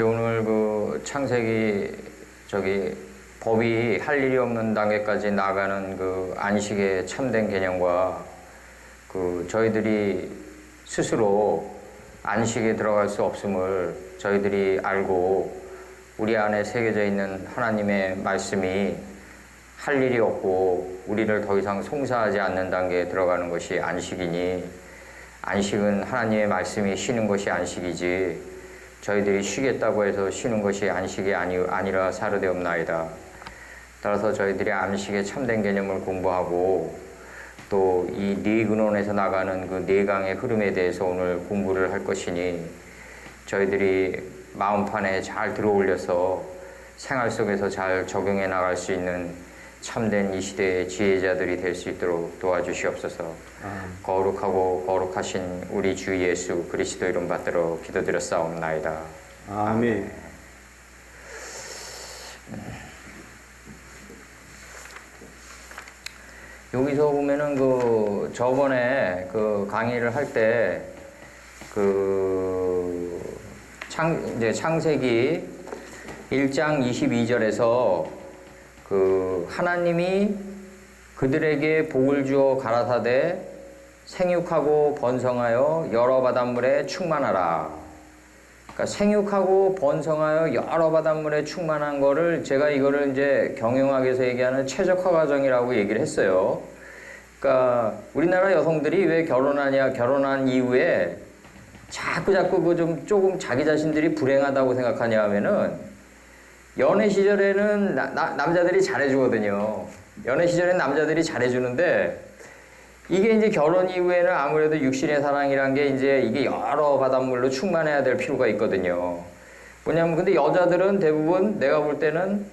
오늘 그 창세기 법이 할 일이 없는 단계까지 나가는 그 안식의 참된 개념과 그 저희들이 스스로 안식에 들어갈 수 없음을 저희들이 알고 우리 안에 새겨져 있는 하나님의 말씀이 할 일이 없고 우리를 더 이상 송사하지 않는 단계에 들어가는 것이 안식이니, 안식은 하나님의 말씀이 쉬는 것이 안식이지 저희들이 쉬겠다고 해서 쉬는 것이 안식이 아니라 사르되옵나이다. 따라서 저희들이 안식의 참된 개념을 공부하고 또 이 네 근원에서 나가는 그 네 강의 흐름에 대해서 오늘 공부를 할 것이니, 저희들이 마음판에 잘 들어올려서 생활 속에서 잘 적용해 나갈 수 있는 참된 이 시대의 지혜자들이 될 수 있도록 도와주시옵소서. 거룩하고 거룩하신 우리 주 예수 그리스도 이름 받들어 기도드렸사옵나이다. 아멘. 여기서 보면은 그 저번에 그 강의를 할 때 그 이제 창세기 1장 22절에서 그 하나님이 그들에게 복을 주어 가라사대 생육하고 번성하여 여러 바닷물에 충만하라. 그러니까 생육하고 번성하여 여러 바닷물에 충만한 거를 제가 이거를 이제 경영학에서 얘기하는 최적화 과정이라고 얘기를 했어요. 그러니까 우리나라 여성들이 왜 결혼한 이후에 자꾸 그 좀 조금 자기 자신들이 불행하다고 생각하냐 하면은, 연애 시절에는 남자들이 잘해주거든요. 연애 시절에는 남자들이 잘해주는데, 이게 이제 결혼 이후에는 아무래도 육신의 사랑이란 게 이제 이게 여러 바닷물로 충만해야 될 필요가 있거든요. 뭐냐면, 근데 여자들은 대부분 내가 볼 때는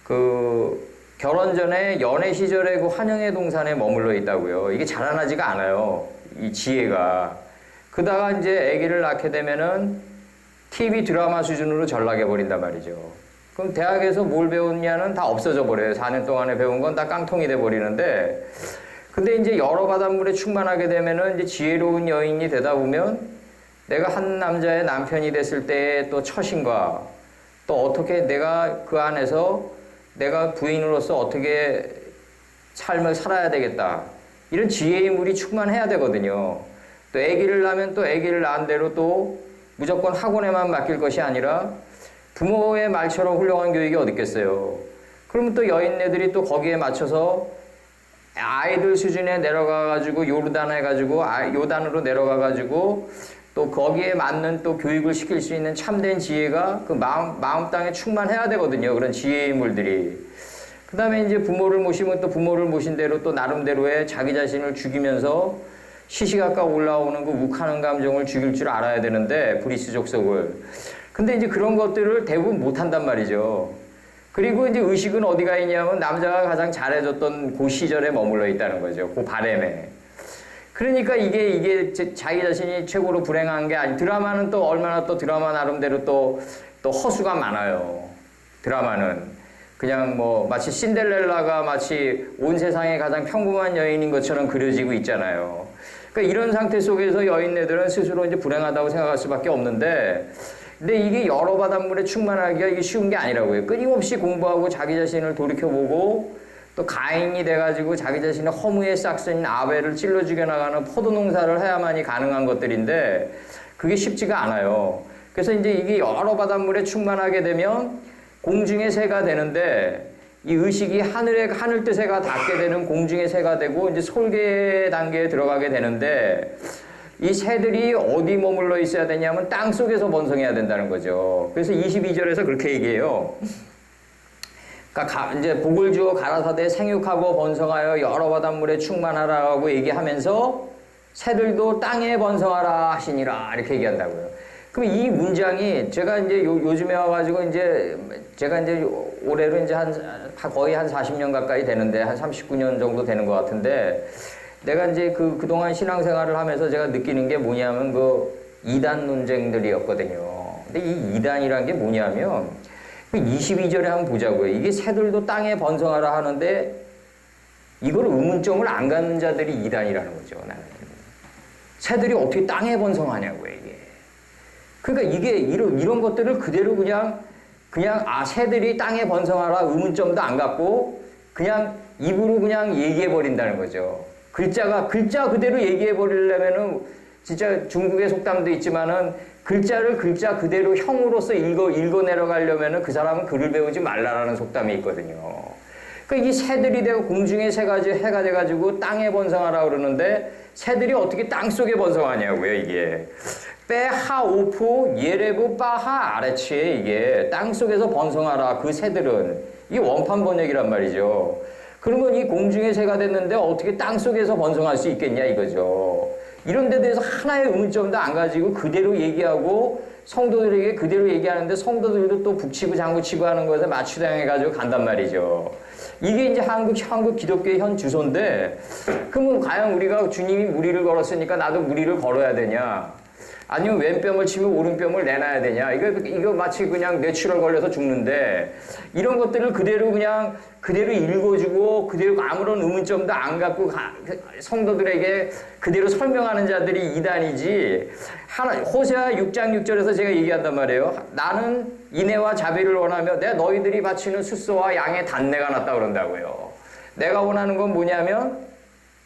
그 결혼 전에 연애 시절에 그 환영의 동산에 머물러 있다고요. 이게 자라나지가 않아요. 이 지혜가. 그다가 이제 아기를 낳게 되면은 TV 드라마 수준으로 전락해 버린단 말이죠. 그럼 대학에서 뭘 배웠냐는 다 없어져 버려요. 4년 동안에 배운 건 다 깡통이 돼 버리는데, 근데 이제 여러 바닷물에 충만하게 되면은 이제 지혜로운 여인이 되다 보면 내가 한 남자의 남편이 됐을 때의 또 처신과 또 어떻게 내가 그 안에서 내가 부인으로서 어떻게 삶을 살아야 되겠다, 이런 지혜의 물이 충만해야 되거든요. 또 아기를 낳으면 또 아기를 낳은 대로 또 무조건 학원에만 맡길 것이 아니라 부모의 말처럼 훌륭한 교육이 어디 있겠어요. 그러면 또 여인네들이 또 거기에 맞춰서 아이들 수준에 내려가가지고 요단으로 내려가가지고 또 거기에 맞는 또 교육을 시킬 수 있는 참된 지혜가 그 마음 땅에 충만해야 되거든요. 그런 지혜의 물들이. 그 다음에 이제 부모를 모시면 또 부모를 모신 대로 또 나름대로의 자기 자신을 죽이면서 시시각각 올라오는 그 욱하는 감정을 죽일 줄 알아야 되는데, 브리스 족속을. 근데 이제 그런 것들을 대부분 못한단 말이죠. 그리고 이제 의식은 어디가 있냐면 남자가 가장 잘해줬던 그 시절에 머물러 있다는 거죠. 그 바램에. 그러니까 이게 자기 자신이 최고로 불행한 게 드라마는 또 얼마나 또 드라마 나름대로 또 허수가 많아요. 드라마는. 그냥 뭐 마치 신데렐라가 마치 온 세상에 가장 평범한 여인인 것처럼 그려지고 있잖아요. 그러니까 이런 상태 속에서 여인네들은 스스로 이제 불행하다고 생각할 수밖에 없는데, 근데 이게 여러 바닷물에 충만하기가 이게 쉬운 게 아니라고요. 끊임없이 공부하고 자기 자신을 돌이켜보고 또 가인이 돼가지고 자기 자신의 허무의 싹슨인 아벨을 찔러 죽여나가는 포도 농사를 해야만이 가능한 것들인데, 그게 쉽지가 않아요. 그래서 이제 이게 여러 바닷물에 충만하게 되면 공중의 새가 되는데, 이 의식이 하늘 뜻에가 닿게 되는 공중의 새가 되고 이제 솔개 단계에 들어가게 되는데, 이 새들이 어디 머물러 있어야 되냐면 땅 속에서 번성해야 된다는 거죠. 그래서 22절에서 그렇게 얘기해요. 그러니까 이제 복을 주어 가라사대 생육하고 번성하여 여러 바닷물에 충만하라고 얘기하면서 새들도 땅에 번성하라 하시니라, 이렇게 얘기한다고요. 그럼 이 문장이 제가 이제 요즘에 와가지고 제가 이제 올해로 이제 거의 한 40년 가까이 되는데, 한 39년 정도 되는 것 같은데, 내가 이제 그동안 신앙생활을 하면서 제가 느끼는 게 뭐냐면 그 이단 논쟁들이었거든요. 근데 이 이단이란 게 뭐냐면 22절에 한번 보자고요. 이게 새들도 땅에 번성하라 하는데 이걸 의문점을 안 갖는 자들이 이단이라는 거죠. 나는. 새들이 어떻게 땅에 번성하냐고요, 이게. 그러니까 이게 이런 것들을 그대로 그냥 새들이 땅에 번성하라 의문점도 안 갖고 그냥 입으로 그냥 얘기해 버린다는 거죠. 글자 그대로 얘기해 버리려면은 진짜 중국의 속담도 있지만은 글자를 글자 그대로 형으로서 읽어 내려가려면은 그 사람은 글을 배우지 말라라는 속담이 있거든요. 그러니까 이 새들이 되고 공중의 새가 돼가지고 땅에 번성하라 그러는데 새들이 어떻게 땅 속에 번성하냐고요, 이게. 빼하오프 예레부 빠하 아래치에 이게 땅 속에서 번성하라 그 새들은 이게 원판 번역이란 말이죠. 그러면 이 공중의 새가 됐는데 어떻게 땅 속에서 번성할 수 있겠냐 이거죠. 이런 데 대해서 하나의 의문점도 안 가지고 그대로 얘기하고 성도들에게 그대로 얘기하는데 성도들도 또 북치고 장구치고 하는 것에 맞추당해가지고 간단 말이죠. 이게 이제 한국 기독교의 현 주소인데 그러면 과연 우리가 주님이 무리를 걸었으니까 나도 무리를 걸어야 되냐? 아니면 왼뺨을 치면 오른뺨을 내놔야 되냐? 이거 마치 그냥 뇌출혈 걸려서 죽는데 이런 것들을 그대로 읽어주고 그대로 아무런 의문점도 안 갖고 성도들에게 그대로 설명하는 자들이 이단이지. 호세아 6장 6절에서 제가 얘기한단 말이에요. 나는 인애와 자비를 원하며 내 너희들이 바치는 숫소와 양의 단내가 났다 그런다고요. 내가 원하는 건 뭐냐면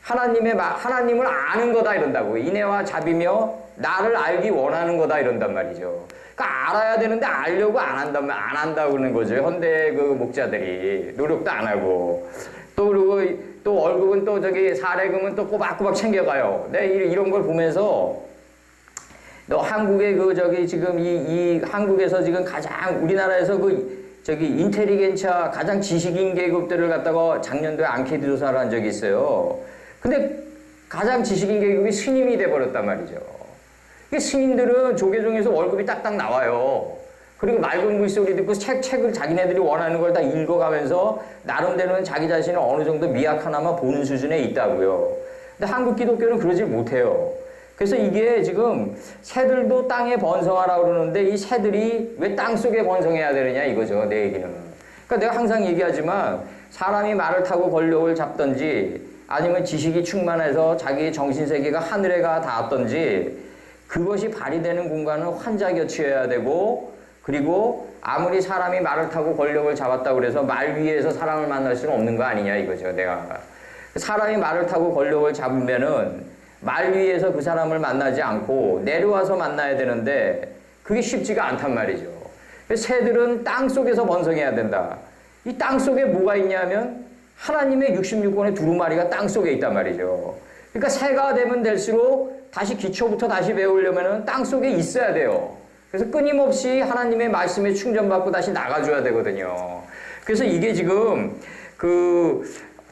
하나님을 아는 거다 이런다고. 인애와 자비며 나를 알기 원하는 거다 이런단 말이죠. 그러니까 알아야 되는데 알려고 안 한다고 그러는 거죠. 현대 그 목자들이 노력도 안 하고 그리고 또 월급은 또 사례금은 또 꼬박꼬박 챙겨가요. 네, 이런 걸 보면서 너 한국의 지금 이 한국에서 지금 가장 우리나라에서 인텔리겐차 가장 지식인 계급들을 갖다가 작년도에 앙케이트 조사를 한 적이 있어요. 근데 가장 지식인 계급이 스님이 돼버렸단 말이죠. 스님들은 조계종에서 월급이 딱딱 나와요. 그리고 맑은 물소리 듣고 책을 자기네들이 원하는 걸 다 읽어가면서 나름대로는 자기 자신을 어느 정도 미약하나마 보는 수준에 있다고요. 근데 한국 기독교는 그러질 못해요. 그래서 이게 지금 새들도 땅에 번성하라고 그러는데 이 새들이 왜 땅 속에 번성해야 되느냐 이거죠, 내 얘기는. 그러니까 내가 항상 얘기하지만 사람이 말을 타고 권력을 잡든지 아니면 지식이 충만해서 자기 정신세계가 하늘에 가 닿았든지 그것이 발휘되는 공간은 환자곁이어야 되고 그리고 아무리 사람이 말을 타고 권력을 잡았다고 그래서 말 위에서 사람을 만날 수는 없는 거 아니냐 이거죠. 내가 사람이 말을 타고 권력을 잡으면은 말 위에서 그 사람을 만나지 않고 내려와서 만나야 되는데 그게 쉽지가 않단 말이죠. 새들은 땅 속에서 번성해야 된다. 이 땅 속에 뭐가 있냐면 하나님의 66권의 두루마리가 땅 속에 있단 말이죠. 그러니까 새가 되면 될수록 다시 기초부터 다시 배우려면 땅 속에 있어야 돼요. 그래서 끊임없이 하나님의 말씀에 충전받고 다시 나가줘야 되거든요. 그래서 이게 지금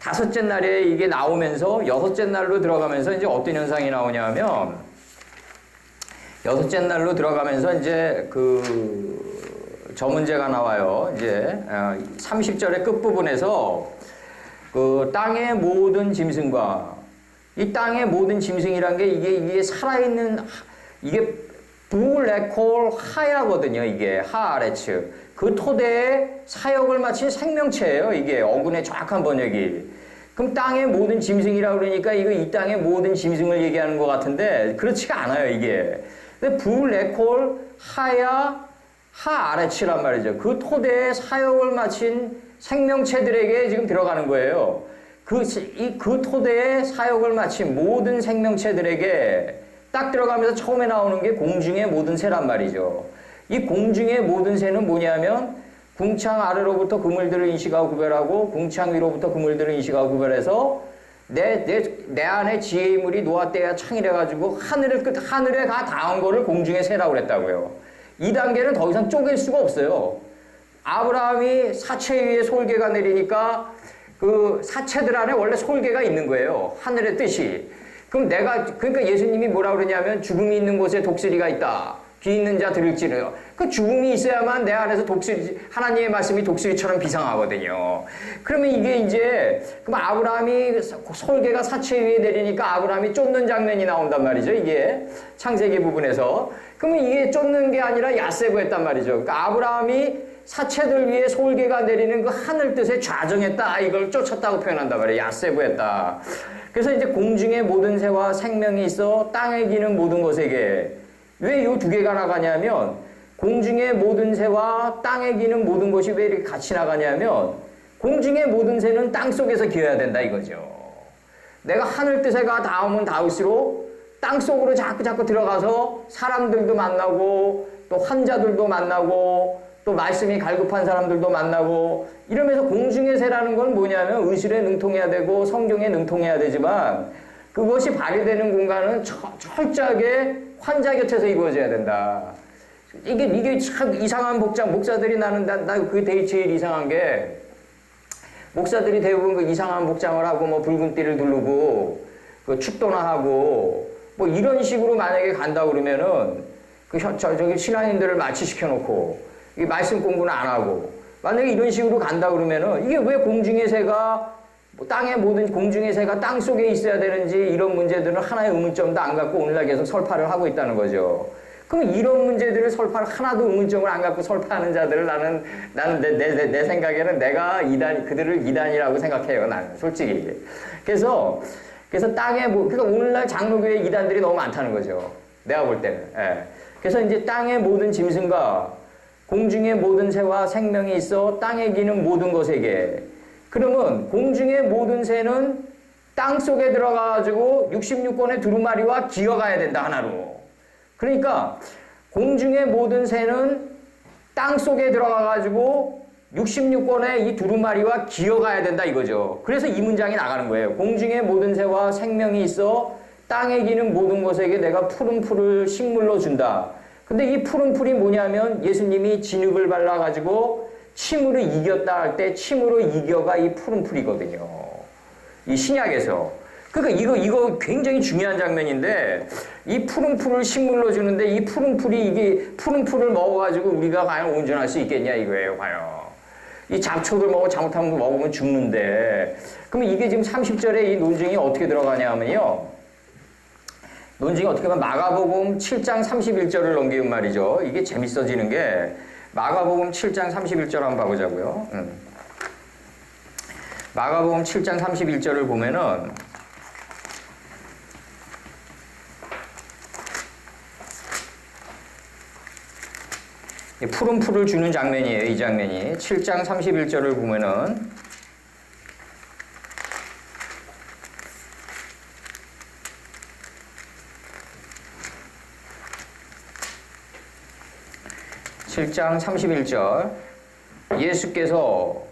다섯째 날에 이게 나오면서 여섯째 날로 들어가면서 이제 어떤 현상이 나오냐면 여섯째 날로 들어가면서 이제 저 문제가 나와요. 이제 30절의 끝부분에서 땅의 모든 짐승과 이 땅의 모든 짐승이란 게 이게 살아있는 이게 블랙홀 하야거든요. 이게 하아레츠 그 토대에 사역을 마친 생명체예요. 이게 어근의 정확한 번역이. 그럼 땅의 모든 짐승이라고 그러니까 이 땅의 모든 짐승을 얘기하는 것 같은데 그렇지가 않아요. 이게. 근데 블랙홀 하야 하아레츠란 말이죠. 그 토대에 사역을 마친 생명체들에게 지금 들어가는 거예요. 그 토대에 사역을 마친 모든 생명체들에게 딱 들어가면서 처음에 나오는 게 공중의 모든 새란 말이죠. 이 공중의 모든 새는 뭐냐면 궁창 아래로부터 그물들을 인식하고 구별하고 궁창 위로부터 그물들을 인식하고 구별해서 내 안에 지혜의 물이 노아때야 창이래가지고 하늘에 가 닿은 거를 공중의 새라고 그랬다고요. 이 단계는 더 이상 쪼갤 수가 없어요. 아브라함이 사체 위에 솔개가 내리니까 그 사체들 안에 원래 솔개가 있는 거예요. 하늘의 뜻이. 그러니까 예수님이 뭐라 그러냐면 죽음이 있는 곳에 독수리가 있다. 귀 있는 자 들을지르요. 그 죽음이 있어야만 내 안에서 하나님의 말씀이 독수리처럼 비상하거든요. 그러면 이게 이제, 그럼 아브라함이 솔개가 사체 위에 내리니까 아브라함이 쫓는 장면이 나온단 말이죠. 이게 창세기 부분에서. 그러면 이게 쫓는 게 아니라 야세부했단 말이죠. 그러니까 아브라함이 사체들 위에 솔개가 내리는 그 하늘 뜻에 좌정했다. 이걸 쫓았다고 표현한단 말이에요. 야세부했다. 그래서 이제 공중의 모든 새와 생명이 있어 땅에 기는 모든 것에게 왜 이 두 개가 나가냐면 공중의 모든 새와 땅에 기는 모든 것이 왜 이렇게 같이 나가냐면 공중의 모든 새는 땅 속에서 기어야 된다 이거죠. 내가 하늘 뜻에가 닿으면 닿을수록 땅 속으로 자꾸 들어가서 사람들도 만나고 또 환자들도 만나고 또 말씀이 갈급한 사람들도 만나고 이러면서 공중의 새라는 건 뭐냐면 의술에 능통해야 되고 성경에 능통해야 되지만 그것이 발휘되는 공간은 철저하게 환자 곁에서 이루어져야 된다. 이게 참 이상한 목사들이 나는 나 그게 되게 제일 이상한 게 목사들이 대부분 그 이상한 복장을 하고 뭐 붉은 띠를 두르고 그 축도나 하고 뭐 이런 식으로 만약에 간다 그러면은 저기 신앙인들을 마취시켜 놓고 이 말씀 공부는 안 하고 만약에 이런 식으로 간다 그러면은 이게 왜 공중의 새가 뭐 땅의 모든 공중의 새가 땅 속에 있어야 되는지 이런 문제들은 하나의 의문점도 안 갖고 오늘날 계속 설파를 하고 있다는 거죠. 그럼 이런 문제들을 설파를 하나도 의문점을 안 갖고 설파하는 자들을 나는 내 생각에는 내가 그들을 이단이라고 생각해요. 나는 솔직히. 그래서 땅에 그러니까 오늘날 장로교회 이단들이 너무 많다는 거죠. 내가 볼 때는. 예. 그래서 이제 땅의 모든 짐승과 공중의 모든 새와 생명이 있어 땅에 기는 모든 것에게. 그러면 공중의 모든 새는 땅 속에 들어가가지고 66권의 두루마리와 기어가야 된다 하나로. 그러니까 공중의 모든 새는 땅 속에 들어가가지고 66권의 이 두루마리와 기어가야 된다 이거죠. 그래서 이 문장이 나가는 거예요. 공중의 모든 새와 생명이 있어 땅에 기는 모든 것에게 내가 푸른 풀을 식물로 준다. 근데 이 푸른 풀이 뭐냐면 예수님이 진흙을 발라가지고 침으로 이겼다 할 때 침으로 이겨가 이 푸른 풀이거든요. 이 신약에서. 그러니까 이거 굉장히 중요한 장면인데 이 푸른 풀을 식물로 주는데 이 푸른 풀이 이게 푸른 풀을 먹어가지고 우리가 과연 온전할 수 있겠냐 이거예요. 과연. 이 잡초들 잘못하면 먹으면 죽는데 그러면 이게 지금 30절에 이 논증이 어떻게 들어가냐 하면요. 논증이 어떻게 보면 마가복음 7장 31절을 넘기면 말이죠. 이게 재밌어지는 게 마가복음 7장 31절 한번 봐보자고요. 마가복음 7장 31절을 보면은 푸른 풀을 주는 장면이에요. 이 장면이 7장 31절을 보면은 (7장 31절) 예수께서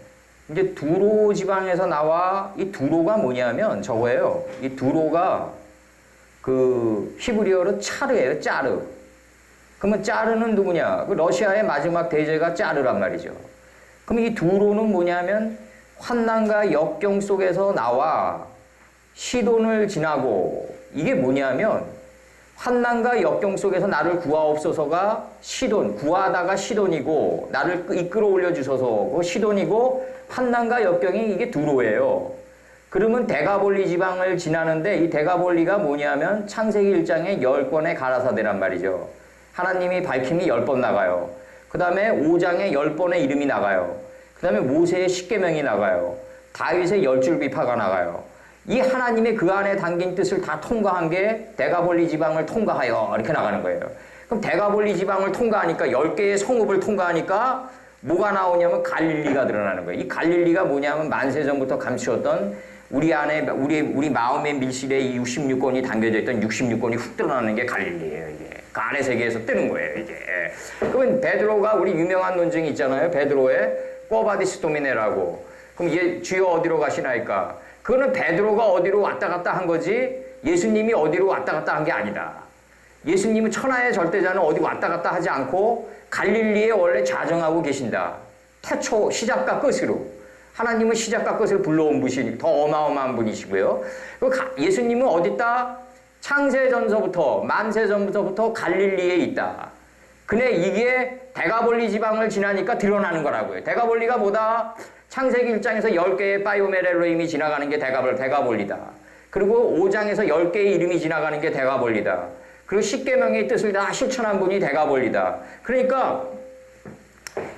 이제 두로 지방에서 나와 이 두로가 뭐냐면 저거예요. 이 두로가 그 히브리어로 차르예요. 짜르. 그러면 짜르는 누구냐? 그 러시아의 마지막 대제가 짜르란 말이죠. 그럼 이 두로는 뭐냐면 환난과 역경 속에서 나와 시돈을 지나고 이게 뭐냐면 환난과 역경 속에서 나를 구하옵소서가 시돈, 구하다가 시돈이고 나를 이끌어 올려 주소서 그 시돈이고 환난과 역경이 이게 두로예요. 그러면 대가볼리 지방을 지나는데 이 대가볼리가 뭐냐면 창세기 1장의 10권의 가라사대란 말이죠. 하나님이 밝힘이 10번 나가요. 그 다음에 5장에 10번의 이름이 나가요. 그 다음에 모세의 10계명이 나가요. 다윗의 10줄비파가 나가요. 이 하나님의 그 안에 담긴 뜻을 다 통과한 게 대가볼리 지방을 통과하여 이렇게 나가는 거예요. 그럼 대가볼리 지방을 통과하니까 10개의 성읍을 통과하니까 뭐가 나오냐면 갈릴리가 드러나는 거예요. 이 갈릴리가 뭐냐면 만세전부터 감추었던 우리 안에 우리 마음의 밀실에 이 66권이 담겨져 있던 66권이 훅 드러나는 게 갈릴리예요. 이게 그 안의 세계에서 뜨는 거예요. 이게. 그러면 베드로가 우리 유명한 논증이 있잖아요. 베드로의 꿔바디스 도미네라고. 그럼 얘 주여 어디로 가시나이까? 그거는 베드로가 어디로 왔다 갔다 한 거지 예수님이 어디로 왔다 갔다 한 게 아니다. 예수님은 천하의 절대자는 어디 왔다 갔다 하지 않고 갈릴리에 원래 자정하고 계신다. 태초 시작과 끝으로. 하나님은 시작과 끝을 불러온 분이니 더 어마어마한 분이시고요. 예수님은 어딨다? 창세전서부터 만세전부터 갈릴리에 있다. 근데 이게 대가볼리 지방을 지나니까 드러나는 거라고요. 대가볼리가 뭐다? 창세기 1장에서 10개의 바이오메렐로임이 지나가는 게 대가볼리다. 그리고 5장에서 10개의 이름이 지나가는 게 대가볼리다. 그리고 10계명의 뜻을 다 실천한 분이 대가볼리다. 그러니까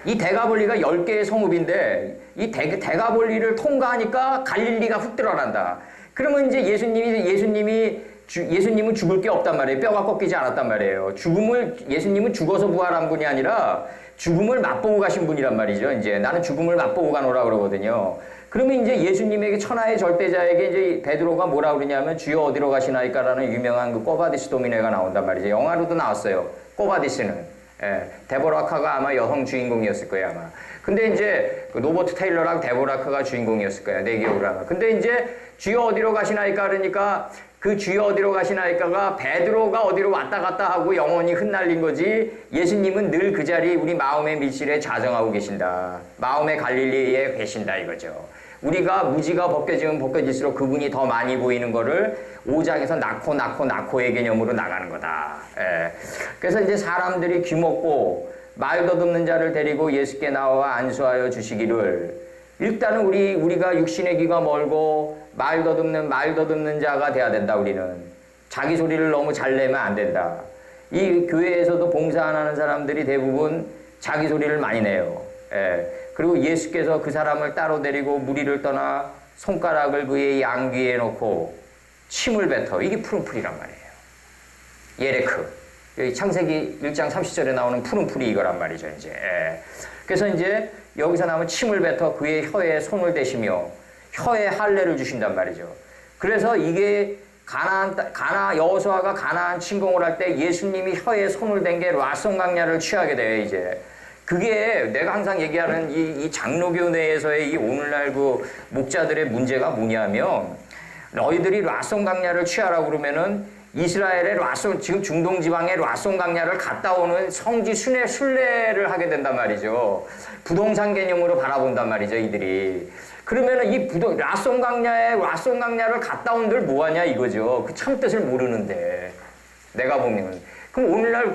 이 대가볼리가 10개의 성읍인데 이 대가볼리를 통과하니까 갈릴리가 훅 드러난다. 그러면 이제 예수님이 예수님은 죽을 게 없단 말이에요. 뼈가 꺾이지 않았단 말이에요. 예수님은 죽어서 부활한 분이 아니라 죽음을 맛보고 가신 분이란 말이죠. 이제 나는 죽음을 맛보고 가노라 그러거든요. 그러면 이제 예수님에게 천하의 절대자에게 이제 베드로가 뭐라 그러냐면 주여 어디로 가시나이까라는 유명한 그 꼬바디스 도미네가 나온단 말이죠. 영화로도 나왔어요. 꼬바디스는. 예, 데보라카가 아마 여성 주인공이었을 거예요, 아마. 근데 이제 그 노버트 테일러랑 데보라카가 주인공이었을 거예요, 내 기억으로 하면. 근데 이제 주여 어디로 가시나이까 그러니까 그 주여 어디로 가시나이까가 베드로가 어디로 왔다 갔다 하고 영혼이 흩날린 거지, 예수님은 늘 그 자리 우리 마음의 밀실에 자정하고 계신다. 마음의 갈릴리에 계신다 이거죠. 우리가 무지가 벗겨지면 벗겨질수록 그분이 더 많이 보이는 거를 5장에서 낳고의 개념으로 나가는 거다. 예. 그래서 이제 사람들이 귀먹고 말 더듬는 자를 데리고 예수께 나와 안수하여 주시기를, 일단은 우리가 육신의 귀가 멀고 말 더듬는 자가 돼야 된다. 우리는 자기 소리를 너무 잘 내면 안 된다. 이 교회에서도 봉사 안 하는 사람들이 대부분 자기 소리를 많이 내요. 예. 그리고 예수께서 그 사람을 따로 데리고 무리를 떠나 손가락을 그의 양귀에 놓고 침을 뱉어. 이게 푸른풀이란 말이에요. 예레크. 여기 창세기 1장 30절에 나오는 푸른풀이 이거란 말이죠, 이제. 예. 그래서 이제 여기서 나오면 침을 뱉어 그의 혀에 손을 대시며 혀에 할례를 주신단 말이죠. 그래서 이게 여호수아가 가나안 침공을 할 때 예수님이 혀에 손을 댄 게 라손 강야를 취하게 돼요, 이제. 그게 내가 항상 얘기하는 이 장로교 내에서의 이 오늘날 그 목자들의 문제가 뭐냐면, 너희들이 라손 강야를 취하라고 그러면은 이스라엘의 지금 중동 지방의 라손 강야를 갔다 오는 성지 순례를 하게 된단 말이죠. 부동산 개념으로 바라본단 말이죠, 이들이. 그러면은 이 라손 강야를 갔다 온들 뭐하냐 이거죠. 그 참 뜻을 모르는데. 내가 보면. 그럼 오늘날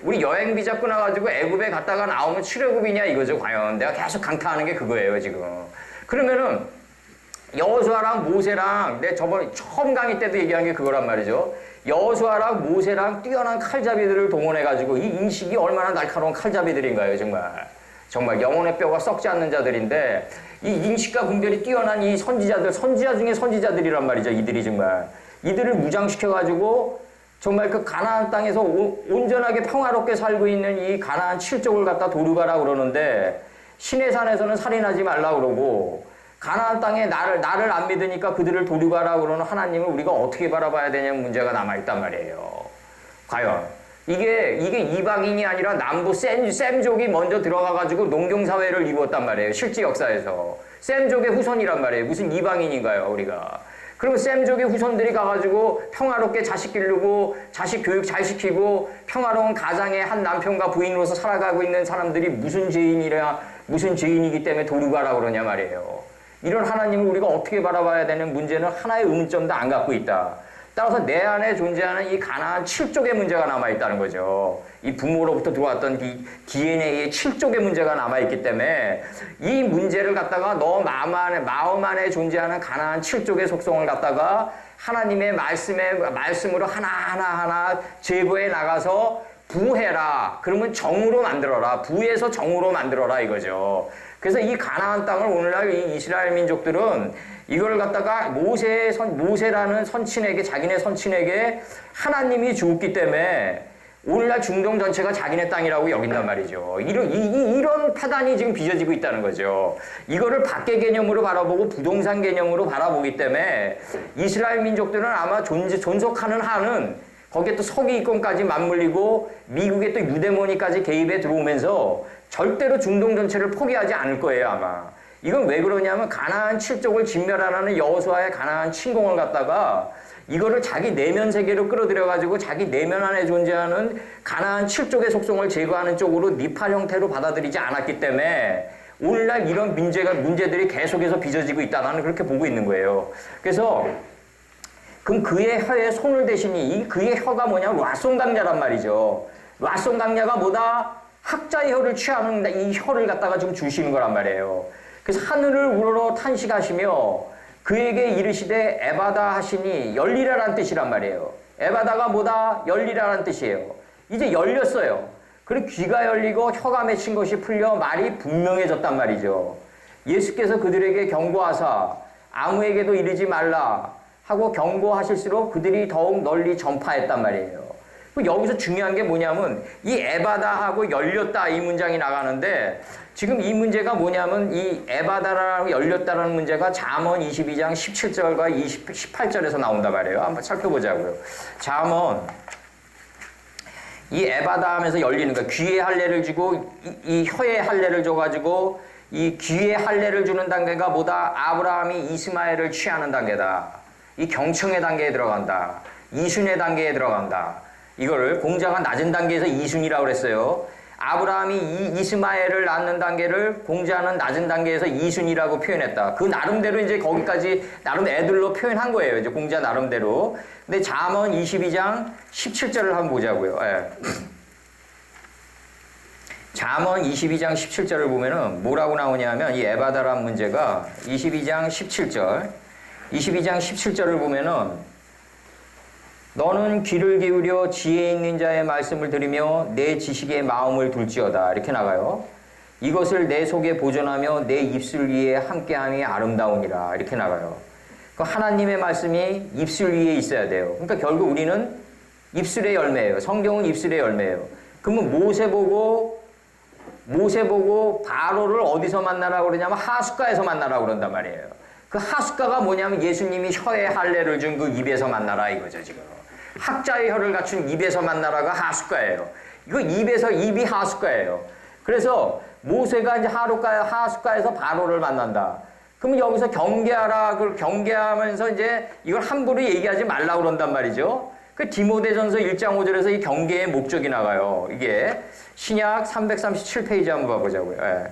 우리 여행 비자 끊어가지고 애굽에 갔다가 나오면 출애굽이냐 이거죠, 과연. 내가 계속 강타하는 게 그거예요, 지금. 그러면은 여호수아랑 모세랑 내 저번에 처음 강의 때도 얘기한 게 그거란 말이죠. 여호수아랑 모세랑 뛰어난 칼잡이들을 동원해가지고 이 인식이 얼마나 날카로운 칼잡이들인가요, 정말 영혼의 뼈가 썩지 않는 자들인데, 이 인식과 분별이 뛰어난 이 선지자 중에 선지자들이란 말이죠, 이들이 정말. 이들을 무장시켜가지고 정말 그 가나안 땅에서 온전하게 평화롭게 살고 있는 이 가나안 7족을 갖다 도륙하라 그러는데, 시내산에서는 살인하지 말라 그러고, 가나안 땅에 나를 안 믿으니까 그들을 도륙하라 그러는 하나님을 우리가 어떻게 바라봐야 되냐는 문제가 남아있단 말이에요. 과연 이게 이방인이 아니라 남부 셈족이 먼저 들어가가지고 농경사회를 이루었단 말이에요. 실제 역사에서 셈족의 후손이란 말이에요. 무슨 이방인인가요, 우리가? 그러면 셈족의 후손들이 가가지고 평화롭게 자식 기르고 자식 교육 잘 시키고 평화로운 가장의 한 남편과 부인으로서 살아가고 있는 사람들이 무슨 죄인이기 때문에 도륙하라 그러냐 말이에요. 이런 하나님을 우리가 어떻게 바라봐야 되는 문제는 하나의 의문점도 안 갖고 있다. 따라서 내 안에 존재하는 이 가나안 7족의 문제가 남아있다는 거죠. 이 부모로부터 들어왔던 이 DNA의 7족의 문제가 남아있기 때문에 이 문제를 갖다가 너 마음 안에 존재하는 가나안 7족의 속성을 갖다가 하나님의 말씀으로 하나하나 제거해 나가서 부해라. 그러면 정으로 만들어라. 부에서 정으로 만들어라 이거죠. 그래서 이 가나안 땅을 오늘날 이 이스라엘 민족들은 이걸 갖다가 모세라는 자기네 선친에게 하나님이 주었기 때문에 오늘날 중동 전체가 자기네 땅이라고 여긴단 말이죠. 이런 파단이 지금 빚어지고 있다는 거죠. 이거를 밖의 개념으로 바라보고 부동산 개념으로 바라보기 때문에 이스라엘 민족들은 아마 존속하는 한은 거기에 또 서기이권까지 맞물리고 미국의 또 유대모니까지 개입해 들어오면서 절대로 중동 전체를 포기하지 않을 거예요, 아마. 이건 왜 그러냐면 가나안 7족을 진멸하라는 여호수아의 가나안 침공을 갖다가 이거를 자기 내면 세계로 끌어들여가지고 자기 내면 안에 존재하는 가나안 7족의 속성을 제거하는 쪽으로 니팔 형태로 받아들이지 않았기 때문에 오늘날 이런 문제들이 계속해서 빚어지고 있다. 나는 그렇게 보고 있는 거예요. 그래서 그럼 그의 혀에 손을 대시니 이 그의 혀가 뭐냐면 라손 강야란 말이죠. 라손 강야가 뭐다? 학자의 혀를 취하는 이 혀를 갖다가 좀 주시는 거란 말이에요. 그래서 하늘을 우러러 탄식하시며 그에게 이르시되 에바다 하시니 열리라란 뜻이란 말이에요. 에바다가 뭐다? 열리라란 뜻이에요. 이제 열렸어요. 그리고 귀가 열리고 혀가 맺힌 것이 풀려 말이 분명해졌단 말이죠. 예수께서 그들에게 경고하사 아무에게도 이르지 말라 하고 경고하실수록 그들이 더욱 널리 전파했단 말이에요. 여기서 중요한 게 뭐냐면 이 에바다하고 열렸다 이 문장이 나가는데 지금 이 문제가 뭐냐면 이 에바다라고 열렸다라는 문제가 잠언 22장 17절과 18절에서 나온단 말이에요. 한번 살펴보자고요. 잠언 이 에바다 하면서 열리는 거야. 귀에 할례를 주고 이 혀에 할례를 줘가지고 이 귀에 할례를 주는 단계가 뭐다? 아브라함이 이스마엘을 취하는 단계다. 이 경청의 단계에 들어간다. 이순의 단계에 들어간다. 이거를 공자가 낮은 단계에서 이순이라고 그랬어요. 아브라함이 이스마엘을 낳는 단계를 공자는 낮은 단계에서 이순이라고 표현했다. 그 나름대로 이제 거기까지 나름 애들로 표현한 거예요. 이제 공자 나름대로. 근데 잠언 22장 17절을 한번 보자고요. 예. 잠언 22장 17절을 보면은 뭐라고 나오냐면 이 에바다란 문제가 22장 17절을 보면은 너는 귀를 기울여 지혜 있는 자의 말씀을 들으며 내 지식에 마음을 둘지어다. 이렇게 나가요. 이것을 내 속에 보존하며 내 입술 위에 함께함이 아름다우니라. 이렇게 나가요. 그 하나님의 말씀이 입술 위에 있어야 돼요. 그러니까 결국 우리는 입술의 열매예요. 성경은 입술의 열매예요. 그러면 모세 보고 바로를 어디서 만나라고 그러냐면 하숫가에서 만나라고 그런단 말이에요. 그 하숫가가 뭐냐면 예수님이 혀에 할례를 준 그 입에서 만나라 이거죠, 지금. 학자의 혀를 갖춘 입에서 만나라가 하숫가예요. 이거 입이 하숫가예요. 그래서 모세가 이제 하숫가에서 바로를 만난다. 그러면 여기서 경계하라, 그걸 경계하면서 이제 이걸 함부로 얘기하지 말라고 그런단 말이죠. 그 디모데전서 1장 5절에서 이 경계의 목적이 나가요. 이게 신약 337페이지 한번 봐보자고요. 예.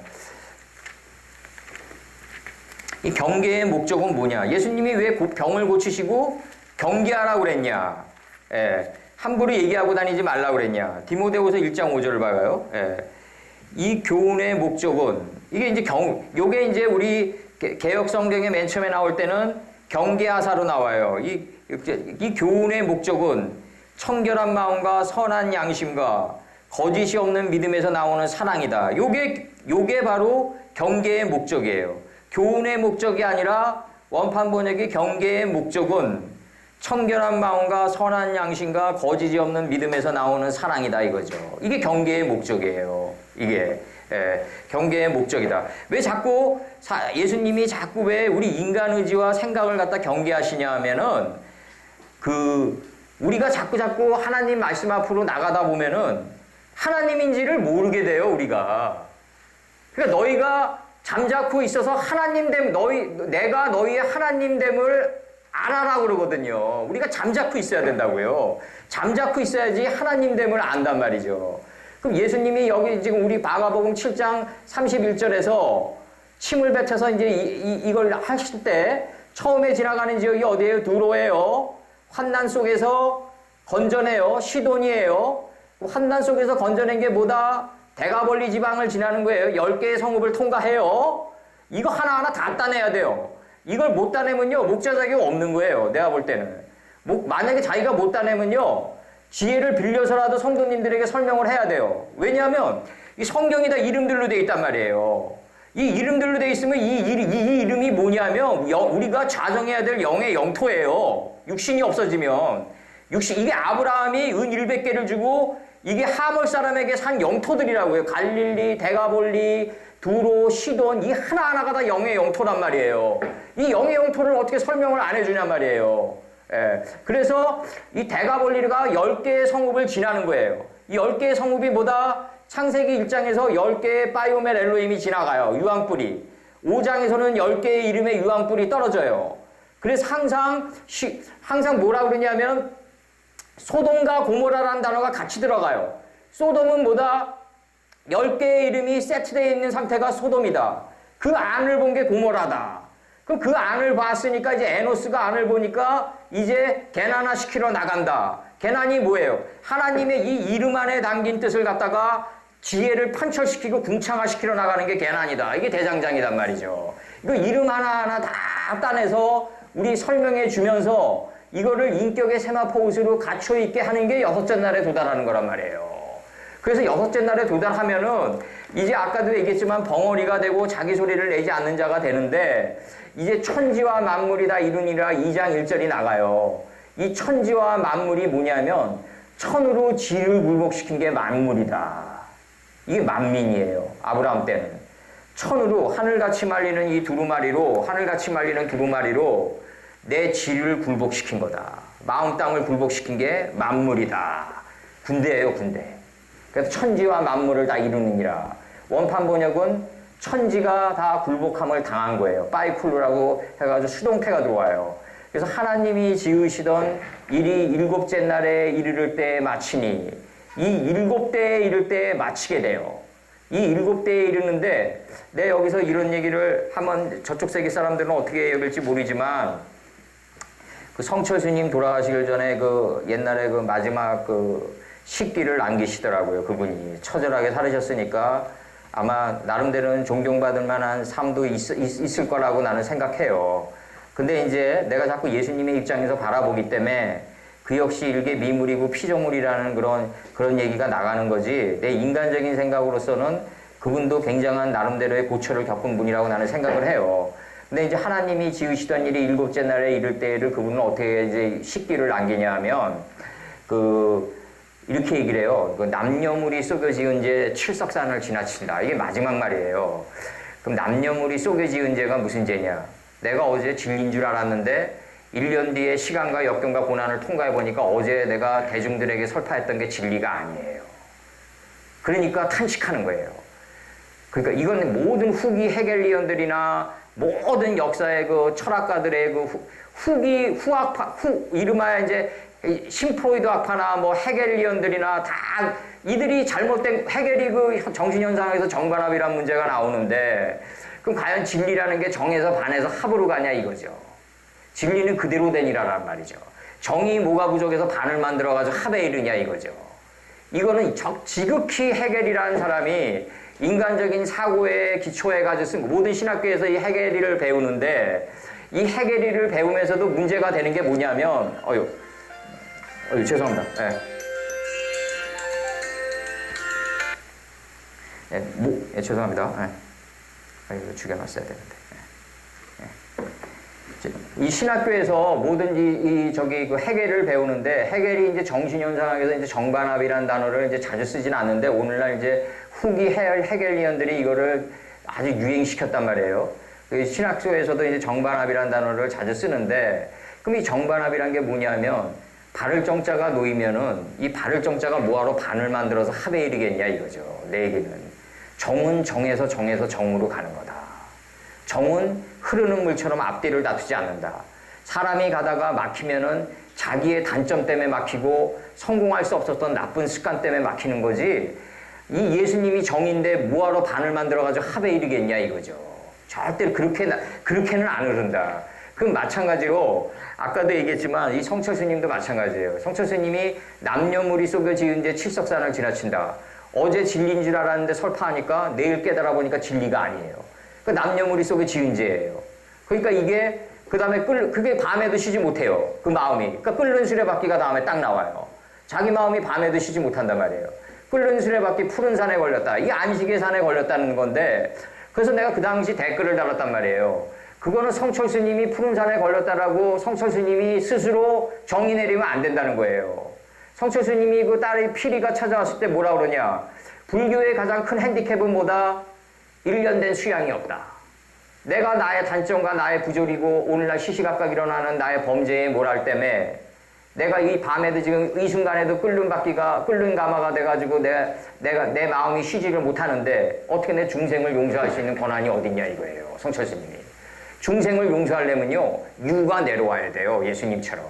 이 경계의 목적은 뭐냐? 예수님이 왜 병을 고치시고 경계하라고 그랬냐? 예, 함부로 얘기하고 다니지 말라고 그랬냐? 디모데후서 1장 5절을 봐요. 예, 이 교훈의 목적은 이게 이제 요게 이제 우리 개역 성경의 맨 처음에 나올 때는 경계하사로 나와요. 이 교훈의 목적은 청결한 마음과 선한 양심과 거짓이 없는 믿음에서 나오는 사랑이다. 요게 바로 경계의 목적이에요. 교훈의 목적이 아니라 원판 번역의 경계의 목적은 청결한 마음과 선한 양심과 거짓이 없는 믿음에서 나오는 사랑이다 이거죠. 이게 경계의 목적이에요. 이게 경계의 목적이다. 왜 자꾸 예수님이 자꾸 왜 우리 인간 의지와 생각을 갖다 경계하시냐 하면은 우리가 자꾸 하나님 말씀 앞으로 나가다 보면은 하나님인지를 모르게 돼요, 우리가. 그러니까 너희가 잠자코 있어서 내가 너희의 하나님됨을 알아라 그러거든요. 우리가 잠자코 있어야 된다고요. 잠자코 있어야지 하나님됨을 안단 말이죠. 그럼 예수님이 여기 지금 우리 마가복음 7장 31절에서 침을 뱉어서 이제 이걸 하실 때 처음에 지나가는 지역이 어디예요? 두로예요. 환난 속에서 건져내요. 시돈이에요. 환난 속에서 건져낸 게 뭐다? 대가벌리 지방을 지나는 거예요. 10개의 성읍을 통과해요. 이거 하나하나 다 따내야 돼요. 이걸 못 따내면요, 목자 자격 없는 거예요. 내가 볼 때는. 만약에 자기가 못 따내면요, 지혜를 빌려서라도 성도님들에게 설명을 해야 돼요. 왜냐하면 이 성경이 다 이름들로 돼 있단 말이에요. 이 이름들로 돼 있으면 이 이름이 뭐냐면 우리가 좌정해야 될 영의 영토예요. 육신이 없어지면. 이게 아브라함이 은 100개를 주고 이게 하몰 사람에게 산 영토들이라고요. 갈릴리, 데가볼리, 두로, 시돈, 이 하나하나가 다 영의 영토란 말이에요. 이 영의 영토를 어떻게 설명을 안 해주냔 말이에요. 예. 그래서 이 데가볼리가 10개의 성읍을 지나는 거예요. 이 10개의 성읍이 뭐다? 창세기 1장에서 10개의 바이오멜 엘로힘이 지나가요. 유황불이. 5장에서는 10개의 이름의 유황불이 떨어져요. 그래서 항상 뭐라 그러냐면 소돔과 고모라라는 단어가 같이 들어가요. 소돔은 뭐다? 10개의 이름이 세트되어 있는 상태가 소돔이다. 그 안을 본 게 고모라다. 그럼 그 안을 봤으니까 이제 에노스가 안을 보니까 이제 게난화 시키러 나간다. 게난이 뭐예요? 하나님의 이 이름 안에 담긴 뜻을 갖다가 지혜를 판철시키고 궁창화시키러 나가는 게 게난이다. 이게 대장장이란 말이죠. 이거 이름 하나하나 다 따내서 우리 설명해 주면서 이거를 인격의 세마포 옷으로 갖춰 있게 하는 게 6째 날에 도달하는 거란 말이에요. 그래서 여섯째 날에 도달하면은 이제 아까도 얘기했지만 벙어리가 되고 자기 소리를 내지 않는 자가 되는데 이제 천지와 만물이 다 이루니라 2장 1절이 나가요. 이 천지와 만물이 뭐냐면 천으로 지를 굴복시킨 게 만물이다. 이게 만민이에요. 아브라함 때는. 천으로 하늘같이 말리는 이 두루마리로 하늘같이 말리는 두루마리로 내 지를 굴복시킨 거다. 마음 땅을 굴복시킨 게 만물이다. 군대예요, 군대. 그래서 천지와 만물을 다 이루느니라. 원판 번역은 천지가 다 굴복함을 당한 거예요. 빠이쿨루라고 해가지고 수동태가 들어와요. 그래서 하나님이 지으시던 일이 일곱째 날에 이르를 때 마치니 이 일곱 때에 이를 때 마치게 돼요. 이 일곱 때에 이르는데 내 여기서 이런 얘기를 하면 저쪽 세계 사람들은 어떻게 여길지 모르지만 그 성철스님 돌아가시기 전에 그 옛날에 그 마지막 그 식기를 남기시더라고요. 그분이 처절하게 살으셨으니까 아마 나름대로는 존경받을 만한 삶도 있을 거라고 나는 생각해요. 근데 이제 내가 자꾸 예수님의 입장에서 바라보기 때문에 그 역시 일개 미물이고 피조물이라는 그런 얘기가 나가는 거지. 내 인간적인 생각으로서는 그분도 굉장한 나름대로의 고초를 겪은 분이라고 나는 생각을 해요. 근데 이제 하나님이 지으시던 일이 일곱째 날에 이를 때를 그분은 어떻게 이제 식기를 남기냐 하면 이렇게 얘기를 해요. 그 남녀물이 속여 지은 죄 칠석산을 지나친다. 이게 마지막 말이에요. 그럼 남녀물이 속여 지은 죄가 무슨 죄냐? 내가 어제 진리인 줄 알았는데 1년 뒤에 시간과 역경과 고난을 통과해 보니까 어제 내가 대중들에게 설파했던 게 진리가 아니에요. 그러니까 탄식하는 거예요. 그러니까 이건 모든 후기 헤겔리언들이나 모든 역사의 그 철학가들의 그 후학파, 이름하여 이제 신프로이드 학파나 뭐 헤겔리언들이나 다 이들이 잘못된 헤겔이 그 정신현상에서 정반합이라는 문제가 나오는데 그럼 과연 진리라는 게 정에서 반에서 합으로 가냐 이거죠. 진리는 그대로 되니라란 말이죠. 정이 뭐가 부족해서 반을 만들어가지고 합에 이르냐 이거죠. 이거는 지극히 헤겔이라는 사람이 인간적인 사고에 기초해가지고 쓴 모든 신학교에서 이 헤겔리를 배우는데 이 헤겔리를 배우면서도 문제가 되는 게 뭐냐면 죄송합니다. 죄송합니다. 이거 죽여놨어야 되는데. 이 신학교에서 뭐든지 그 헤겔을 배우는데 헤겔이 이제 정신현상학에서 이제 정반합이라는 단어를 이제 자주 쓰진 않는데 오늘날 이제 후기 헤겔리언들이 이거를 아주 유행시켰단 말이에요. 신학교에서도 이제 정반합이라는 단어를 자주 쓰는데 그럼 이 정반합이란 게 뭐냐면 발을 정자가 놓이면은 이 발을 정자가 뭐하러 반을 만들어서 합에 이르겠냐 이거죠. 내 얘기는. 정은 정에서 정으로 가는 거다. 정은 흐르는 물처럼 앞뒤를 다투지 않는다. 사람이 가다가 막히면은 자기의 단점 때문에 막히고 성공할 수 없었던 나쁜 습관 때문에 막히는 거지. 이 예수님이 정인데 뭐하러 반을 만들어가지고 합에 이르겠냐 이거죠. 절대로 그렇게는 안 흐른다. 그럼 마찬가지로 아까도 얘기했지만 이 성철스님도 마찬가지예요. 성철스님이 남녀물이 속여 지은 죄 칠석산을 지나친다. 어제 진리인 줄 알았는데 설파하니까 내일 깨달아 보니까 진리가 아니에요. 그 남녀물이 속여 지은 죄예요. 그러니까 이게 그 다음에 그게 밤에도 쉬지 못해요. 그 마음이. 그러니까 끓는 수레바퀴가 다음에 딱 나와요. 자기 마음이 밤에도 쉬지 못한단 말이에요. 끓는 수레바퀴 푸른 산에 걸렸다. 이 안식의 산에 걸렸다는 건데 그래서 내가 그 당시 댓글을 달았단 말이에요. 그거는 성철스님이 푸른 산에 걸렸다라고 성철스님이 스스로 정의 내리면 안 된다는 거예요. 성철스님이 그 딸의 피리가 찾아왔을 때 뭐라 그러냐. 불교의 가장 큰 핸디캡은 뭐다? 1년 된 수양이 없다. 내가 나의 단점과 나의 부조리고 오늘날 시시각각 일어나는 나의 범죄에 몰할 때문에 내가 이 밤에도 지금 이 순간에도 끓는 가마가 돼가지고 내 마음이 쉬지를 못하는데 어떻게 내 중생을 용서할 수 있는 권한이 어딨냐 이거예요. 성철스님이. 중생을 용서하려면요. 유가 내려와야 돼요. 예수님처럼.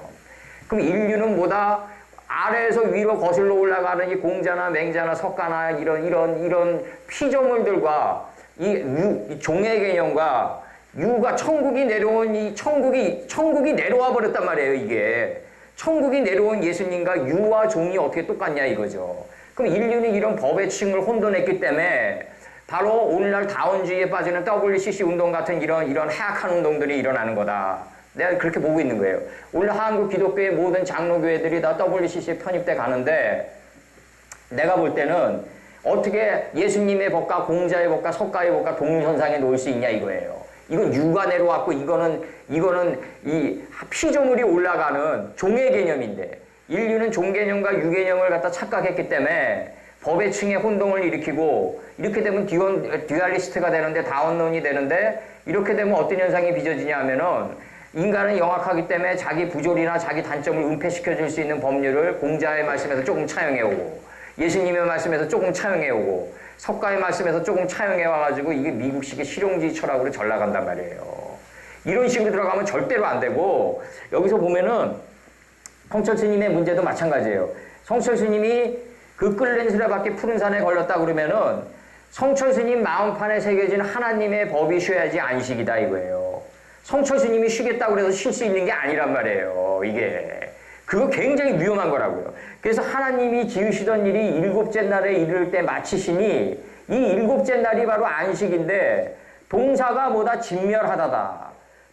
그럼 인류는 뭐다? 아래에서 위로 거슬러 올라가는 이 공자나 맹자나 석가나 이런 피조물들과 이 종의 개념과 유가 천국이 내려온 이 천국이 내려와 버렸단 말이에요. 이게. 천국이 내려온 예수님과 유와 종이 어떻게 똑같냐 이거죠. 그럼 인류는 이런 법의 층을 혼돈했기 때문에 바로 오늘날 다원주의에 빠지는 WCC 운동 같은 이런 해악한 운동들이 일어나는 거다. 내가 그렇게 보고 있는 거예요. 오늘 한국 기독교의 모든 장로교회들이 다 WCC에 편입돼 가는데 내가 볼 때는 어떻게 예수님의 법과 공자의 법과 석가의 법과 동일선상에 놓을 수 있냐 이거예요. 이건 유가 내려왔고 이거는 이 피조물이 올라가는 종의 개념인데 인류는 종 개념과 유 개념을 갖다 착각했기 때문에 법의 층에 혼동을 일으키고 이렇게 되면 듀얼리스트가 되는데 다원론이 되는데 이렇게 되면 어떤 현상이 빚어지냐 하면은 인간은 영악하기 때문에 자기 부조리나 자기 단점을 은폐시켜줄 수 있는 법률을 공자의 말씀에서 조금 차용해오고 예수님의 말씀에서 조금 차용해오고 석가의 말씀에서 조금 차용해와가지고 이게 미국식의 실용주의 철학으로 전락한단 말이에요. 이런 식으로 들어가면 절대로 안 되고 여기서 보면은 성철 스님의 문제도 마찬가지예요. 성철 스님이 그 끓는 수레바퀴 푸른 산에 걸렸다 그러면은 성철 스님 마음판에 새겨진 하나님의 법이 쉬어야지 안식이다 이거예요. 성철 스님이 쉬겠다고 그래서 쉴 수 있는 게 아니란 말이에요. 이게. 그거 굉장히 위험한 거라고요. 그래서 하나님이 지으시던 일이 일곱째 날에 이를 때 마치시니 이 일곱째 날이 바로 안식인데 동사가 뭐다? 진멸하다다.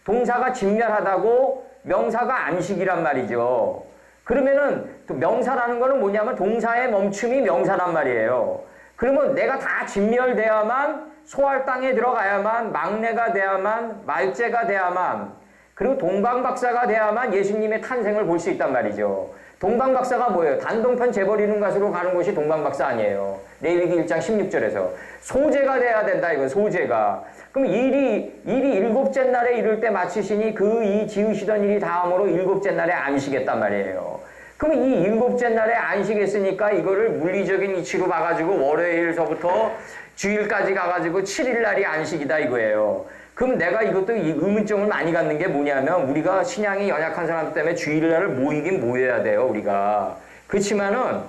동사가 진멸하다고 명사가 안식이란 말이죠. 그러면은 또 명사라는 거는 뭐냐면 동사의 멈춤이 명사란 말이에요. 그러면 내가 다 진멸돼야만 소할 땅에 들어가야만 막내가 돼야만 말제가 돼야만 그리고 동방박사가 돼야만 예수님의 탄생을 볼 수 있단 말이죠. 동방박사가 뭐예요? 단동편 재버리는 것으로 가는 것이 동방박사 아니에요. 레위기 1장 16절에서 소제가 돼야 된다 이거 소제가. 그럼 일이 일곱째 날에 이를 때 마치시니 그 이 지으시던 일이 다음으로 일곱째 날에 안식했단 말이에요. 그럼 이 일곱째 날에 안식했으니까 이거를 물리적인 이치로 봐가지고 월요일서부터 주일까지 가가지고 7일 날이 안식이다 이거예요. 그럼 내가 이것도 이 의문점을 많이 갖는 게 뭐냐면 우리가 신앙이 연약한 사람 때문에 주일날을 모이긴 모여야 돼요 우리가. 그렇지만은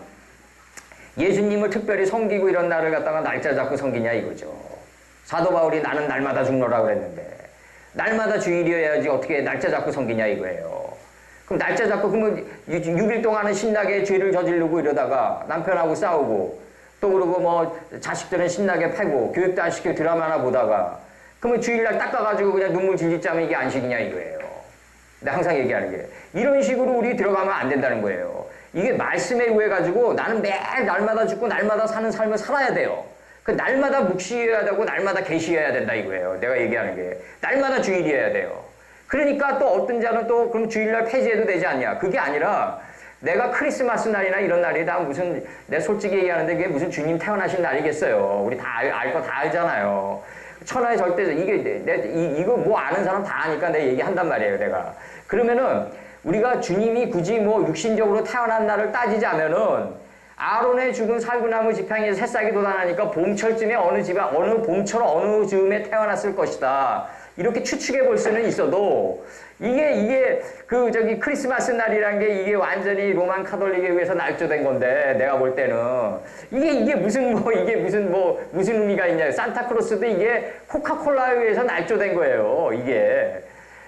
예수님을 특별히 섬기고 이런 날을 갖다가 날짜 잡고 섬기냐 이거죠. 사도 바울이 나는 날마다 죽노라 그랬는데 날마다 주일이어야지 어떻게 날짜 잡고 섬기냐 이거예요. 그럼 날짜 잡고 그러면 6일 동안은 신나게 죄를 저지르고 이러다가 남편하고 싸우고 또 그러고 뭐 자식들은 신나게 패고 교육도 안 시키고 드라마나 보다가 그러면 주일날 닦아가지고 그냥 눈물 질질 짜면 이게 안식이냐 이거예요. 내가 항상 얘기하는 게 이런 식으로 우리 들어가면 안 된다는 거예요. 이게 말씀에 의해가지고 나는 매일 날마다 죽고 날마다 사는 삶을 살아야 돼요. 그 날마다 묵시해야 되고 날마다 계시해야 된다 이거예요. 내가 얘기하는 게 날마다 주일이어야 돼요. 그러니까 또 어떤 자는 또 그럼 주일날 폐지해도 되지 않냐. 그게 아니라 내가 크리스마스 날이나 이런 날이 다 무슨 내가 솔직히 얘기하는데 그게 무슨 주님 태어나신 날이겠어요. 우리 다 알 거 다 알잖아요. 천하의 절대적 이게 이거 뭐 아는 사람 다 아니까 내가 얘기한단 말이에요. 내가 그러면은 우리가 주님이 굳이 뭐 육신적으로 태어난 날을 따지자면은 아론의 죽은 살구나무 지팡이에서 새싹이 돋아나니까 봄철쯤에 어느 집에 어느 봄철 어느 즈음에 태어났을 것이다. 이렇게 추측해 볼 수는 있어도 이게 그 저기 크리스마스 날이란 게 이게 완전히 로만 카톨릭에 의해서 날조된 건데 내가 볼 때는 이게 무슨 의미가 있냐. 산타크로스도 이게 코카콜라에 의해서 날조된 거예요. 이게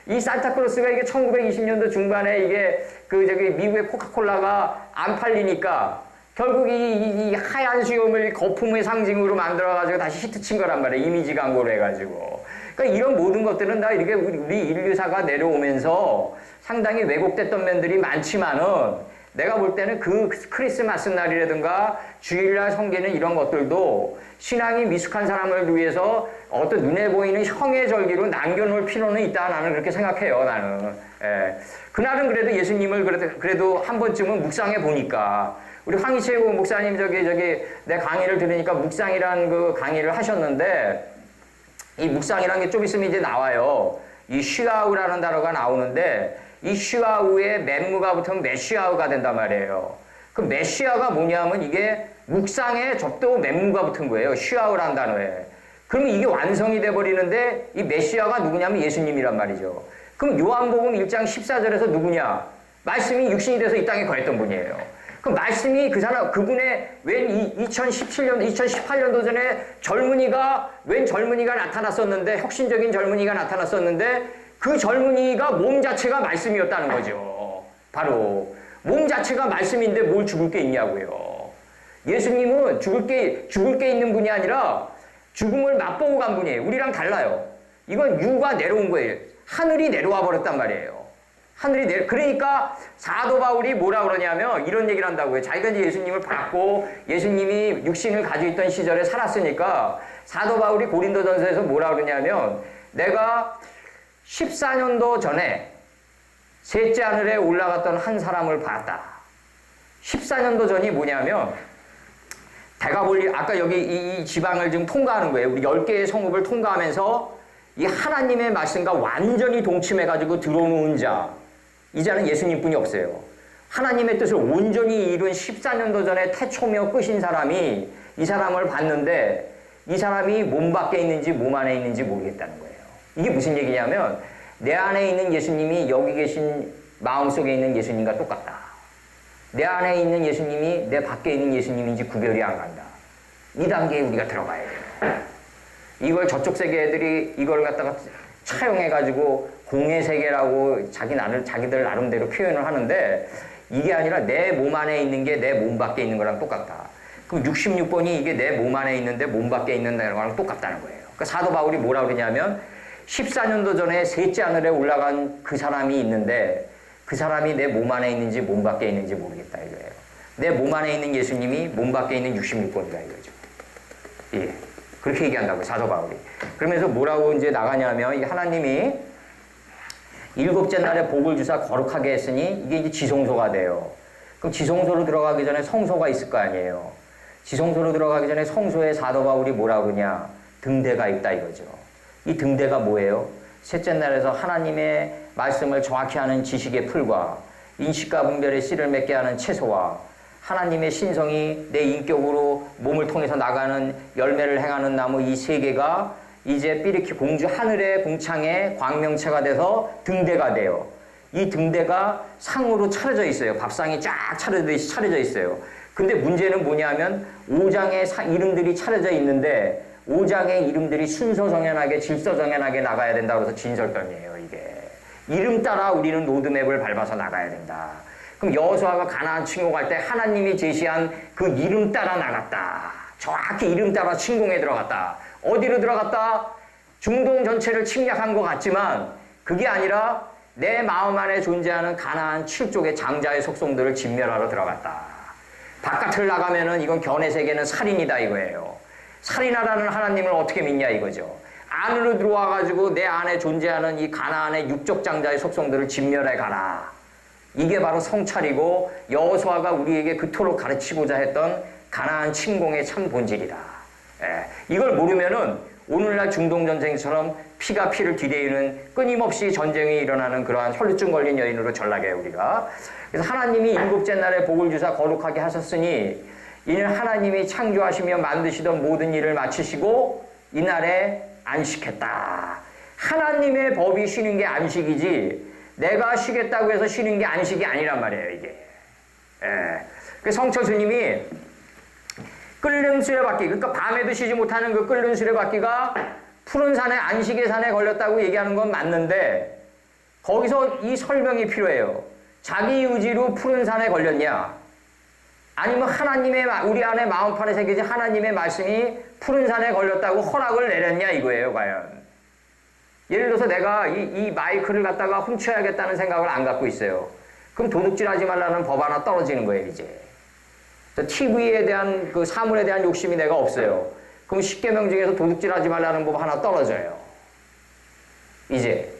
이 산타크로스가 이게 1920년도 중반에 이게 그 저기 미국의 코카콜라가 안 팔리니까 결국 이 하얀 수염을 거품의 상징으로 만들어가지고 다시 히트 친 거란 말이에요. 이미지 광고를 해가지고. 그러니까 이런 모든 것들은 다 이렇게 우리 인류사가 내려오면서 상당히 왜곡됐던 면들이 많지만은 내가 볼 때는 그 크리스마스 날이라든가 주일날 섬기는 이런 것들도 신앙이 미숙한 사람을 위해서 어떤 눈에 보이는 형의 절기로 남겨놓을 필요는 있다. 나는 그렇게 생각해요. 나는. 예. 그날은 그래도 예수님을 그래도 한 번쯤은 묵상해 보니까 우리 황희채우 목사님 저기 내 강의를 들으니까 묵상이란 그 강의를 하셨는데 이 묵상이라는 게 좀 있으면 이제 나와요. 이 쉬아우라는 단어가 나오는데 이 쉬아우에 멘무가 붙으면 메쉬아우가 된단 말이에요. 그 메쉬아가 뭐냐면 이게 묵상에 접도 멘무가 붙은 거예요. 쉬아우라는 단어에. 그러면 이게 완성이 돼버리는데 이 메시아가 누구냐면 예수님이란 말이죠. 그럼 요한복음 1장 14절에서 누구냐? 말씀이 육신이 돼서 이 땅에 거했던 분이에요. 그 말씀이 그분의 웬 2018년도 전에 웬 젊은이가 나타났었는데, 혁신적인 젊은이가 나타났었는데, 그 젊은이가 몸 자체가 말씀이었다는 거죠. 바로. 몸 자체가 말씀인데 뭘 죽을 게 있냐고요. 예수님은 죽을 게 있는 분이 아니라 죽음을 맛보고 간 분이에요. 우리랑 달라요. 이건 유가 내려온 거예요. 하늘이 내려와 버렸단 말이에요. 그러니까 사도 바울이 뭐라 그러냐면 이런 얘기를 한다고요. 자기가 이제 예수님을 받고 예수님이 육신을 가지고 있던 시절에 살았으니까 사도 바울이 고린도전서에서 뭐라 그러냐면 내가 14년도 전에 셋째 하늘에 올라갔던 한 사람을 봤다. 14년도 전이 뭐냐면 대가볼리 아까 여기 이 지방을 지금 통과하는 거예요. 우리 10개의 성읍을 통과하면서 이 하나님의 말씀과 완전히 동침해가지고 들어오는 자, 이 자는 예수님뿐이 없어요. 하나님의 뜻을 온전히 이룬 14년도 전에 태초며 끝인 사람이 이 사람을 봤는데 이 사람이 몸 밖에 있는지 몸 안에 있는지 모르겠다는 거예요. 이게 무슨 얘기냐면 내 안에 있는 예수님이 여기 계신 마음속에 있는 예수님과 똑같다. 내 안에 있는 예수님이 내 밖에 있는 예수님인지 구별이 안 간다. 이 단계에 우리가 들어가야 돼요. 이걸 저쪽 세계 애들이 이걸 갖다가 차용해가지고 공의 세계라고 자기들 나름대로 표현을 하는데 이게 아니라 내 몸 안에 있는 게 내 몸 밖에 있는 거랑 똑같다. 그럼 66번이 이게 내 몸 안에 있는데 몸 밖에 있는 거랑 똑같다는 거예요. 그러니까 사도 바울이 뭐라 그러냐면 14년도 전에 셋째 하늘에 올라간 그 사람이 있는데 그 사람이 내 몸 안에 있는지 몸 밖에 있는지 모르겠다 이거예요. 내 몸 안에 있는 예수님이 몸 밖에 있는 66번이다 이거죠. 예. 그렇게 얘기한다고요, 사도 바울이. 그러면서 뭐라고 이제 나가냐면, 이 하나님이 일곱째 날에 복을 주사 거룩하게 했으니 이게 이제 지성소가 돼요. 그럼 지성소로 들어가기 전에 성소가 있을 거 아니에요. 지성소로 들어가기 전에 성소에 사도 바울이 뭐라고 그러냐? 등대가 있다 이거죠. 이 등대가 뭐예요? 셋째 날에서 하나님의 말씀을 정확히 하는 지식의 풀과 인식과 분별의 씨를 맺게 하는 채소와 하나님의 신성이 내 인격으로 몸을 통해서 나가는 열매를 행하는 나무 이 세 개가 이제 삐리키 공주 하늘의 궁창의 광명체가 돼서 등대가 돼요. 이 등대가 상으로 차려져 있어요. 밥상이 쫙 차려져 있어요. 근데 문제는 뭐냐면 5장의 이름들이 차려져 있는데 5장의 이름들이 순서정연하게 질서정연하게 나가야 된다고 해서 진설병이에요. 이게. 이름 따라 우리는 로드맵을 밟아서 나가야 된다. 그럼 여호수아가 가나안 침공할 때 하나님이 제시한 그 이름 따라 나갔다. 정확히 이름 따라 침공에 들어갔다. 어디로 들어갔다? 중동 전체를 침략한 것 같지만 그게 아니라 내 마음 안에 존재하는 가나안 7족의 장자의 속성들을 진멸하러 들어갔다. 바깥을 나가면은 이건 견해 세계는 살인이다 이거예요. 살인하라는 하나님을 어떻게 믿냐 이거죠. 안으로 들어와가지고 내 안에 존재하는 이 가나안의 육적 장자의 속성들을 진멸해 가라. 이게 바로 성찰이고 여호수아가 우리에게 그토록 가르치고자 했던 가나안 침공의 참 본질이다. 예, 이걸 모르면은 오늘날 중동전쟁처럼 피가 피를 뒤대이는 끊임없이 전쟁이 일어나는 그러한 혈루증 걸린 여인으로 전락해요 우리가. 그래서 하나님이 일곱째 날에 복을 주사 거룩하게 하셨으니 이는 하나님이 창조하시며 만드시던 모든 일을 마치시고 이날에 안식했다. 하나님의 법이 쉬는 게 안식이지 내가 쉬겠다고 해서 쉬는 게 안식이 아니란 말이에요, 이게. 예. 그 성철 스님이 끓는 수레바퀴, 그러니까 밤에도 쉬지 못하는 그 끓는 수레바퀴가 푸른 산에, 안식의 산에 걸렸다고 얘기하는 건 맞는데, 거기서 이 설명이 필요해요. 자기 의지로 푸른 산에 걸렸냐? 아니면 우리 안에 마음판에 새겨진 하나님의 말씀이 푸른 산에 걸렸다고 허락을 내렸냐, 이거예요, 과연. 예를 들어서 내가 이 마이크를 갖다가 훔쳐야겠다는 생각을 안 갖고 있어요. 그럼 도둑질 하지 말라는 법 하나 떨어지는 거예요, 이제. TV에 대한 그 사물에 대한 욕심이 내가 없어요. 그럼 10계명 중에서 도둑질 하지 말라는 법 하나 떨어져요. 이제.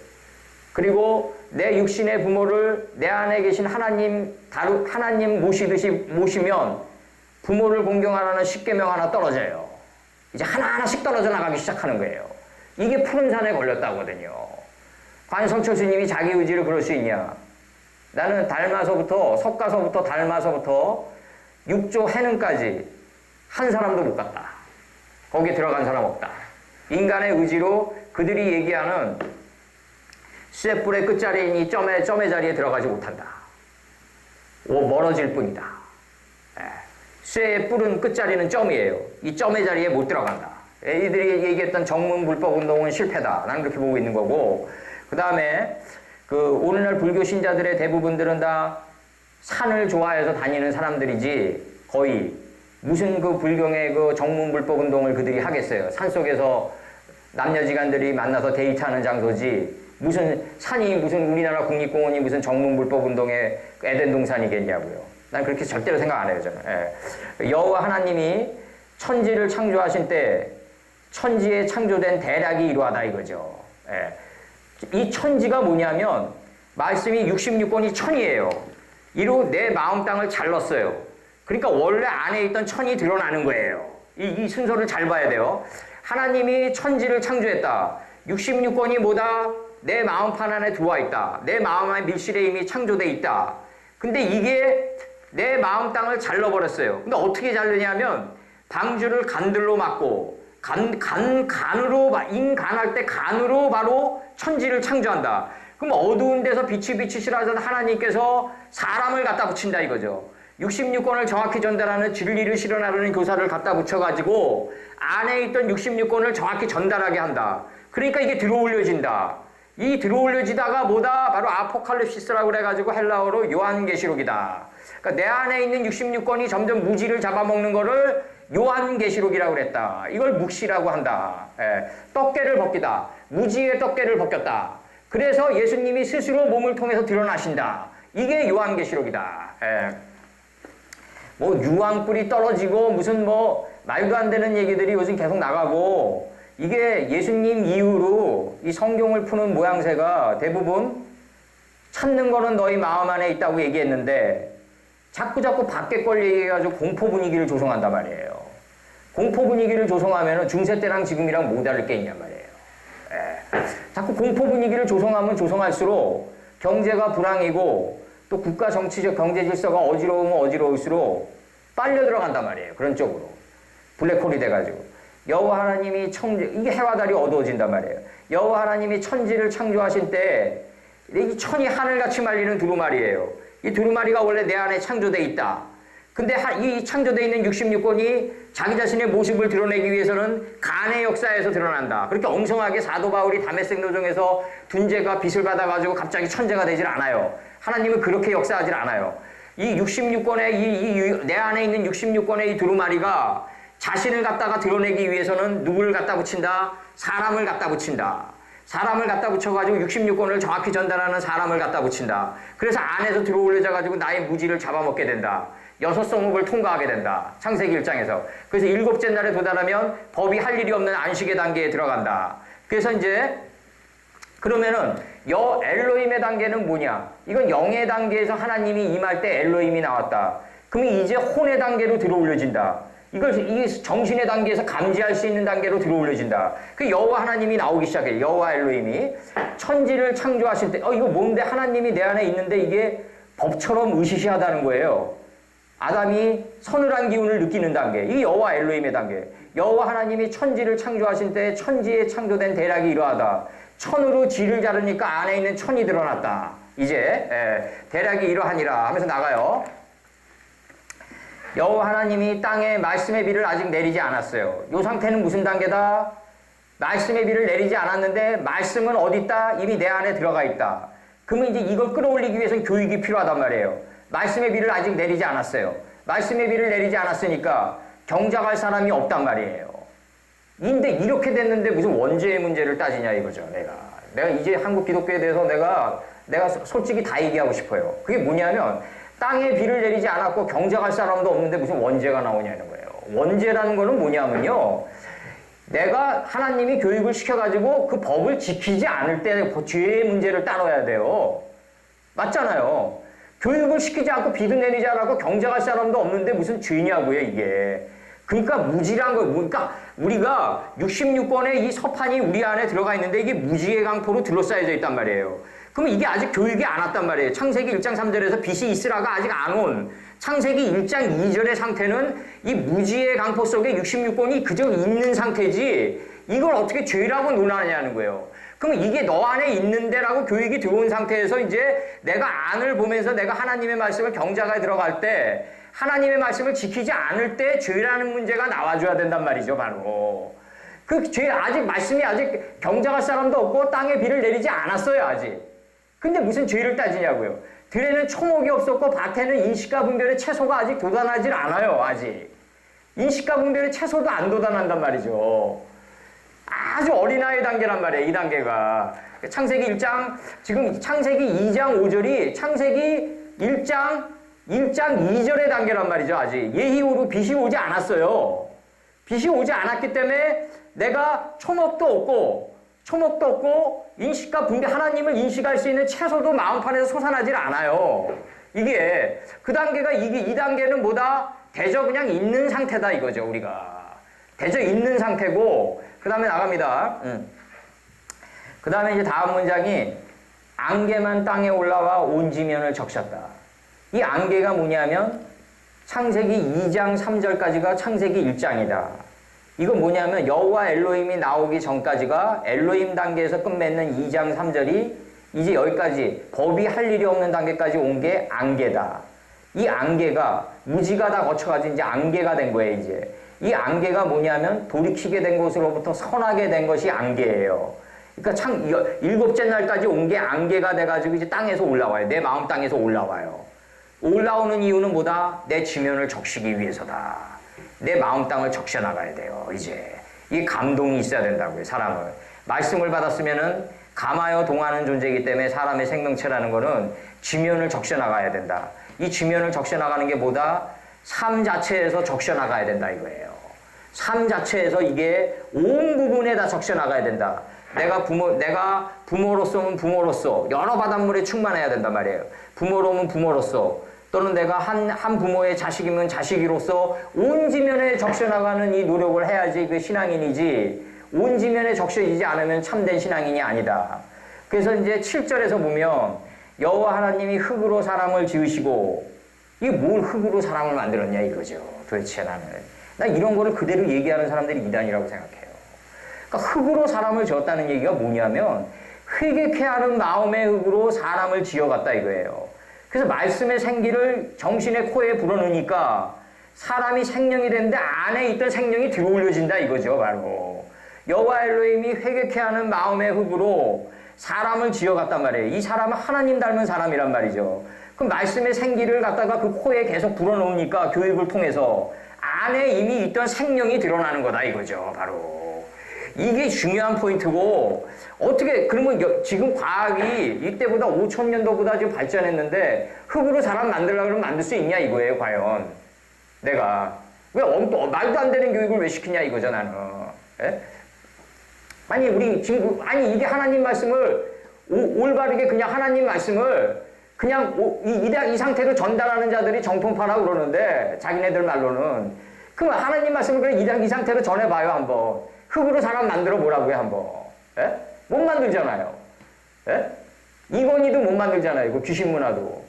그리고 내 육신의 부모를 내 안에 계신 하나님 모시듯이 모시면 부모를 공경하라는 10계명 하나 떨어져요. 이제 하나하나씩 떨어져 나가기 시작하는 거예요. 이게 푸른 산에 걸렸다거든요. 과연 성철 스님이 자기 의지를 그럴 수 있냐? 나는 석가서부터 달마서부터 6조 해능까지 한 사람도 못 갔다. 거기에 들어간 사람 없다. 인간의 의지로 그들이 얘기하는 쇠뿔의 끝자리인 이 점의 자리에 들어가지 못한다. 멀어질 뿐이다. 쇠의 뿔은 끝자리는 점이에요. 이 점의 자리에 못 들어간다. 이들이 얘기했던 정문불법운동은 실패다. 나는 그렇게 보고 있는 거고, 그 다음에 오늘날 불교 신자들의 대부분들은 다 산을 좋아해서 다니는 사람들이지 거의 무슨 불경의 정문불법운동을 그들이 하겠어요. 산속에서 남녀지간들이 만나서 데이트하는 장소지 무슨 산이 무슨 우리나라 국립공원이 무슨 정문불법운동의 에덴 동산이겠냐고요. 난 그렇게 절대로 생각 안 해요, 저는. 예. 여호와 하나님이 천지를 창조하신 때 천지에 창조된 대략이 이러하다 이거죠. 예. 이 천지가 뭐냐면 말씀이 66권이 천이에요. 이로 내 마음 땅을 잘 넣었어요. 그러니까 원래 안에 있던 천이 드러나는 거예요. 이 순서를 잘 봐야 돼요. 하나님이 천지를 창조했다. 66권이 뭐다? 내 마음판 안에 들어와 있다. 내 마음 안에 밀실에 이미 창조돼 있다. 근데 이게 내 마음 땅을 잘 넣어버렸어요. 근데 어떻게 잘 넣냐면 방주를 간들로 막고 간으로 인간할 때 간으로 바로 천지를 창조한다. 그럼 어두운 데서 빛이 비치시라 하던 하나님께서 사람을 갖다 붙인다 이거죠. 66권을 정확히 전달하는 진리를 실현하려는 교사를 갖다 붙여가지고 안에 있던 66권을 정확히 전달하게 한다. 그러니까 이게 들어올려진다. 이 들어올려지다가 뭐다? 바로 아포칼립시스라고 그래가지고 헬라어로 요한계시록이다. 그러니까 내 안에 있는 66권이 점점 무지를 잡아먹는 거를 요한계시록이라고 그랬다. 이걸 묵시라고 한다. 예. 떡깨를 벗기다. 무지의 떡깨를 벗겼다. 그래서 예수님이 스스로 몸을 통해서 드러나신다. 이게 요한계시록이다. 예. 뭐 유황불이 떨어지고 무슨 뭐 말도 안 되는 얘기들이 요즘 계속 나가고 이게 예수님 이후로 이 성경을 푸는 모양새가 대부분 찾는 거는 너희 마음 안에 있다고 얘기했는데 자꾸 밖에 걸 얘기해가지고 공포 분위기를 조성한단 말이에요. 공포 분위기를 조성하면 중세 때랑 지금이랑 뭐 다를 게 있냔 말이에요. 예. 자꾸 공포 분위기를 조성하면 조성할수록 경제가 불황이고 또 국가 정치적 경제 질서가 어지러우면 어지러울수록 빨려 들어간단 말이에요. 그런 쪽으로. 블랙홀이 돼가지고. 여호와 하나님이 이게 해와 달이 어두워진단 말이에요. 여호와 하나님이 천지를 창조하신 때 이 천이 하늘같이 말리는 두루마리예요. 이 두루마리가 원래 내 안에 창조돼 있다. 근데 이 창조돼 있는 66권이 자기 자신의 모습을 드러내기 위해서는 간의 역사에서 드러난다. 그렇게 엉성하게 사도 바울이 다메섹 노정에서 둔재가 빛을 받아가지고 갑자기 천재가 되질 않아요. 하나님은 그렇게 역사하질 않아요. 이 66권의 내 안에 있는 66권의 이 두루마리가 자신을 갖다가 드러내기 위해서는 누구를 갖다 붙인다? 사람을 갖다 붙인다. 사람을 갖다 붙여가지고 66권을 정확히 전달하는 사람을 갖다 붙인다. 그래서 안에서 들어올려져가지고 나의 무지를 잡아먹게 된다. 6성읍을 통과하게 된다. 창세기 1장에서. 그래서 7째 날에 도달하면 법이 할 일이 없는 안식의 단계에 들어간다. 그래서 이제 그러면은 엘로힘의 단계는 뭐냐? 이건 영의 단계에서 하나님이 임할 때 엘로힘이 나왔다. 그러면 이제 혼의 단계로 들어올려진다. 이 정신의 단계에서 감지할 수 있는 단계로 들어올려진다. 그 여호와 하나님이 나오기 시작해요. 여호와 엘로힘이 천지를 창조하실 때 이거 뭔데 하나님이 내 안에 있는데 이게 법처럼 으시시하다는 거예요. 아담이 서늘한 기운을 느끼는 단계. 이 여호와 엘로힘의 단계. 여호와 하나님이 천지를 창조하신 때 천지에 창조된 대략이 이러하다. 천으로 지를 자르니까 안에 있는 천이 드러났다. 이제 대략이 이러하니라 하면서 나가요. 여호와 하나님이 땅에 말씀의 비를 아직 내리지 않았어요. 이 상태는 무슨 단계다? 말씀의 비를 내리지 않았는데 말씀은 어디 있다? 이미 내 안에 들어가 있다. 그러면 이제 이걸 끌어올리기 위해서는 교육이 필요하단 말이에요. 말씀의 비를 아직 내리지 않았어요. 말씀의 비를 내리지 않았으니까 경작할 사람이 없단 말이에요. 근데 이렇게 됐는데 무슨 원죄의 문제를 따지냐 이거죠. 내가 이제 한국 기독교에 대해서 내가 솔직히 다 얘기하고 싶어요. 그게 뭐냐면 땅에 비를 내리지 않았고 경작할 사람도 없는데 무슨 원죄가 나오냐는 거예요. 원죄라는 거는 뭐냐면요. 내가 하나님이 교육을 시켜가지고 그 법을 지키지 않을 때 죄의 문제를 따져야 돼요. 맞잖아요. 교육을 시키지 않고 비도 내리지 않고 경작할 사람도 없는데 무슨 죄냐고요, 이게. 그러니까 무지란 거, 그러니까 우리가 66권의 이 서판이 우리 안에 들어가 있는데 이게 무지의 강포로 둘러싸여져 있단 말이에요. 그럼 이게 아직 교육이 안 왔단 말이에요. 창세기 1장 3절에서 빛이 있으라가 아직 안 온 창세기 1장 2절의 상태는 이 무지의 강포 속에 66권이 그저 있는 상태지 이걸 어떻게 죄라고 논하느냐는 거예요. 그럼 이게 너 안에 있는데라고 교육이 들어온 상태에서 이제 내가 안을 보면서 내가 하나님의 말씀을 경작에 들어갈 때 하나님의 말씀을 지키지 않을 때 죄라는 문제가 나와줘야 된단 말이죠, 바로. 그 죄, 말씀이 아직 경작할 사람도 없고 땅에 비를 내리지 않았어요, 아직. 근데 무슨 죄를 따지냐고요. 들에는 초목이 없었고 밭에는 인식과 분별의 채소가 아직 돋아나질 않아요, 아직. 인식과 분별의 채소도 안 돋아난단 말이죠. 아주 어린아이 단계란 말이에요. 이 단계가. 창세기 1장, 지금 창세기 2장 5절이 창세기 1장 2절의 단계란 말이죠. 아직 예히오르 빛이 오지 않았어요. 빛이 오지 않았기 때문에 내가 초목도 없고 인식과 분별, 하나님을 인식할 수 있는 채소도 마음판에서 솟아나질 않아요. 이게 그 단계가 이 단계는 뭐다? 대저 그냥 있는 상태다 이거죠. 우리가 대저 있는 상태고, 그 다음에 나갑니다. 그 다음에 이제 다음 문장이 안개만 땅에 올라와 온 지면을 적셨다. 이 안개가 뭐냐면 창세기 2장 3절까지가 창세기 1장이다. 이건 뭐냐면 여호와 엘로힘이 나오기 전까지가 엘로힘 단계에서 끝맺는 2장 3절이 이제 여기까지 법이 할 일이 없는 단계까지 온 게 안개다. 이 안개가 무지가 다 거쳐가지고 이제 안개가 된 거예요. 이제 이 안개가 뭐냐면 돌이키게 된 곳으로부터 선하게 된 것이 안개예요. 그러니까 일곱째 날까지 온 게 안개가 돼가지고 이제 땅에서 올라와요. 내 마음 땅에서 올라와요. 올라오는 이유는 뭐다? 내 지면을 적시기 위해서다. 내 마음 땅을 적셔 나가야 돼요. 이제 이 감동이 있어야 된다고요. 사람을 말씀을 받았으면은 감하여 동하는 존재이기 때문에 사람의 생명체라는 거는 지면을 적셔 나가야 된다. 이 지면을 적셔 나가는 게 뭐다? 삶 자체에서 적셔 나가야 된다 이거예요. 삶 자체에서 이게 온 부분에 다 적셔 나가야 된다. 내가 부모로서는 부모로서 여러 바닷물에 충만해야 된단 말이에요. 부모로면 부모로서, 또는 내가 한 부모의 자식이면 자식이로서 온 지면에 적셔나가는 이 노력을 해야지 그 신앙인이지, 온 지면에 적셔지지 않으면 참된 신앙인이 아니다. 그래서 이제 7절에서 보면 여호와 하나님이 흙으로 사람을 지으시고, 이게 뭘 흙으로 사람을 만들었냐 이거죠. 도대체 나 이런 거를 그대로 얘기하는 사람들이 이단이라고 생각해요. 그러니까 흙으로 사람을 지었다는 얘기가 뭐냐면 회개케 하는 마음의 흙으로 사람을 지어갔다 이거예요. 그래서 말씀의 생기를 정신의 코에 불어넣으니까 사람이 생명이 되는데 안에 있던 생명이 들어올려진다 이거죠. 바로 여호와 엘로힘이 회개케 하는 마음의 흙으로 사람을 지어갔단 말이에요. 이 사람은 하나님 닮은 사람이란 말이죠. 그럼 말씀의 생기를 갖다가 그 코에 계속 불어넣으니까 교육을 통해서 안에 이미 있던 생명이 드러나는 거다 이거죠. 바로 이게 중요한 포인트고, 어떻게 그러면 지금 과학이 이때보다 5,000년도보다 좀 발전했는데 흙으로 사람 만들려고 그러면 만들 수 있냐 이거예요. 과연 내가 왜 말도 안 되는 교육을 왜 시키냐 이거죠. 나는 아니 우리 지금 이게 하나님 말씀을 올바르게 그냥 하나님 말씀을 그냥 이 상태로 전달하는 자들이 정통파라고 그러는데, 자기네들 말로는. 그럼 하나님 말씀을 그냥 이 상태로 전해봐요 한번. 흙으로 사람 만들어 보라고요 한번. 못 만들잖아요. 이건희도 못 만들잖아요. 그 귀신 문화도.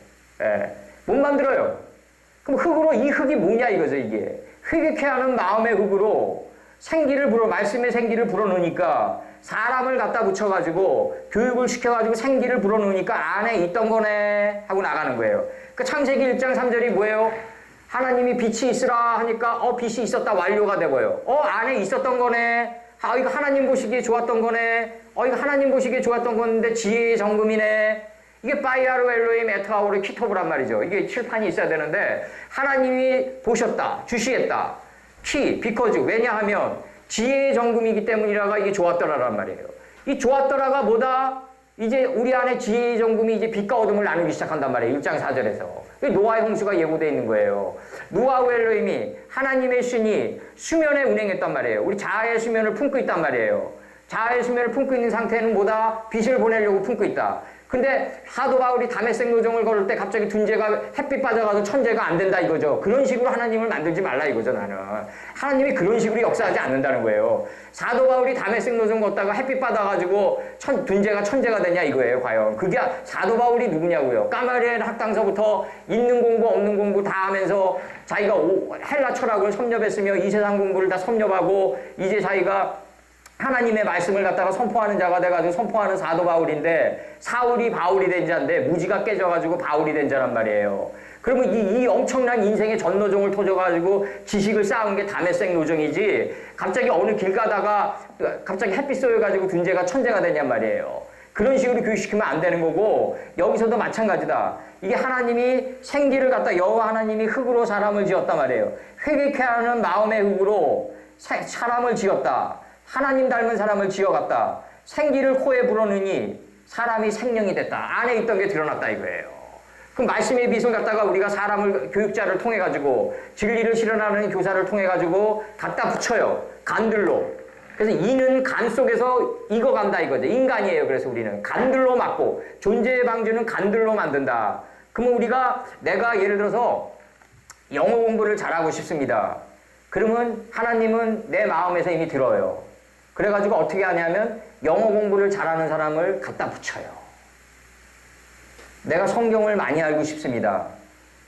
못 만들어요. 그럼 흙으로, 이 흙이 뭐냐 이거죠. 이게 회개케 하는 마음의 흙으로 말씀의 생기를 불어넣으니까, 사람을 갖다 붙여가지고 교육을 시켜가지고 생기를 불어넣으니까 안에 있던 거네 하고 나가는 거예요. 그 창세기 1장 3절이 뭐예요? 하나님이 빛이 있으라 하니까 빛이 있었다 완료가 되고요. 안에 있었던 거네. 이거 하나님 보시기에 좋았던 거네. 이거 하나님 보시기에 좋았던 건데 지혜의 정금이네. 이게 파이아르 엘로힘 에트아오르 키토브란 말이죠. 이게 칠판이 있어야 되는데, 하나님이 보셨다, 주시했다. 비커즈. 왜냐하면 지혜의 정금이기 때문이라가 이게 좋았더라란 말이에요. 이 좋았더라가 뭐다? 이제 우리 안에 지혜의 정금이 이제 빛과 어둠을 나누기 시작한단 말이에요. 1장 4절에서. 노아의 홍수가 예고되어 있는 거예요. 노아우 엘로힘이 하나님의 신이 수면에 운행했단 말이에요. 우리 자아의 수면을 품고 있단 말이에요. 자아의 수면을 품고 있는 상태는 뭐다? 빛을 보내려고 품고 있다. 근데 사도 바울이 다메섹 요정을 걸을 때 갑자기 둔재가 햇빛 빠져가서 천재가 안 된다 이거죠. 그런 식으로 하나님을 만들지 말라 이거죠. 나는 하나님이 그런 식으로 역사하지 않는다는 거예요. 사도 바울이 다메섹 요정 걷다가 햇빛 받아가지고 둔재가 천재가 되냐 이거예요. 과연 그게 사도 바울이 누구냐고요. 까마리엘 학당서부터 있는 공부 없는 공부 다 하면서 자기가 헬라 철학을 섭렵했으며 이 세상 공부를 다 섭렵하고 이제 자기가 하나님의 말씀을 갖다가 선포하는 자가 돼가지고 선포하는 사도 바울인데, 사울이 바울이 된 자인데 무지가 깨져가지고 바울이 된 자란 말이에요. 그러면 이 엄청난 인생의 전노종을 터져가지고 지식을 쌓은 게 다메섹 요정이지, 갑자기 어느 길 가다가 갑자기 햇빛 쏘여가지고 둔재가 천재가 되냔 말이에요. 그런 식으로 교육시키면 안 되는 거고, 여기서도 마찬가지다. 이게 하나님이 생기를 갖다 여호와 하나님이 흙으로 사람을 지었단 말이에요. 회개케 하는 마음의 흙으로 사람을 지었다. 하나님 닮은 사람을 지어갔다. 생기를 코에 불어넣으니 사람이 생명이 됐다. 안에 있던 게 드러났다 이거예요. 그 말씀의 빛을 갖다가 우리가 사람을 교육자를 통해 가지고 진리를 실현하는 교사를 통해 가지고 갖다 붙여요. 간들로. 그래서 이는 간 속에서 익어간다 이거죠. 인간이에요. 그래서 우리는 간들로 맞고 존재의 방주는 간들로 만든다. 그러면 우리가 내가 예를 들어서 영어 공부를 잘하고 싶습니다. 그러면 하나님은 내 마음에서 이미 들어요. 그래가지고 어떻게 하냐면 영어 공부를 잘하는 사람을 갖다 붙여요. 내가 성경을 많이 알고 싶습니다.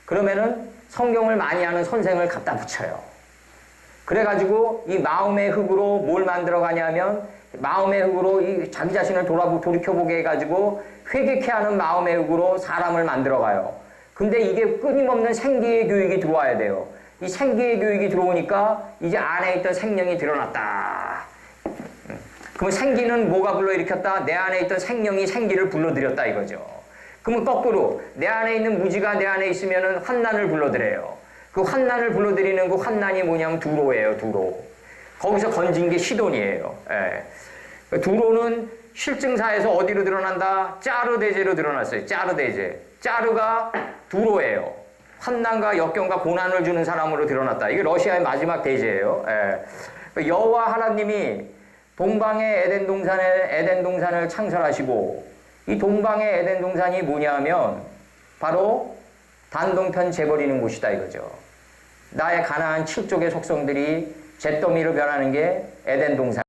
그러면은 성경을 많이 아는 선생을 갖다 붙여요. 그래가지고 이 마음의 흙으로 뭘 만들어 가냐면 마음의 흙으로 이 자기 자신을 돌이켜보게 해가지고 회개케 하는 마음의 흙으로 사람을 만들어 가요. 근데 이게 끊임없는 생기의 교육이 들어와야 돼요. 이 생기의 교육이 들어오니까 이제 안에 있던 생명이 드러났다. 그러면 생기는 뭐가 불러일으켰다? 내 안에 있던 생명이 생기를 불러들였다 이거죠. 그러면 거꾸로 내 안에 있는 무지가 내 안에 있으면은 환난을 불러들여요. 그 환난을 불러들이는 그 환난이 뭐냐면 두로예요. 두로. 거기서 건진 게 시돈이에요. 예. 두로는 실증사에서 어디로 드러난다? 짜르대제로 드러났어요. 짜르대제. 짜르가 두로예요. 환난과 역경과 고난을 주는 사람으로 드러났다. 이게 러시아의 마지막 대제예요. 예. 여호와 하나님이 동방의 에덴 동산을 창설하시고 이 동방의 에덴 동산이 뭐냐면 바로 단동편 재버리는 곳이다 이거죠. 나의 가나안 7족의 속성들이 잿더미로 변하는 게 에덴 동산.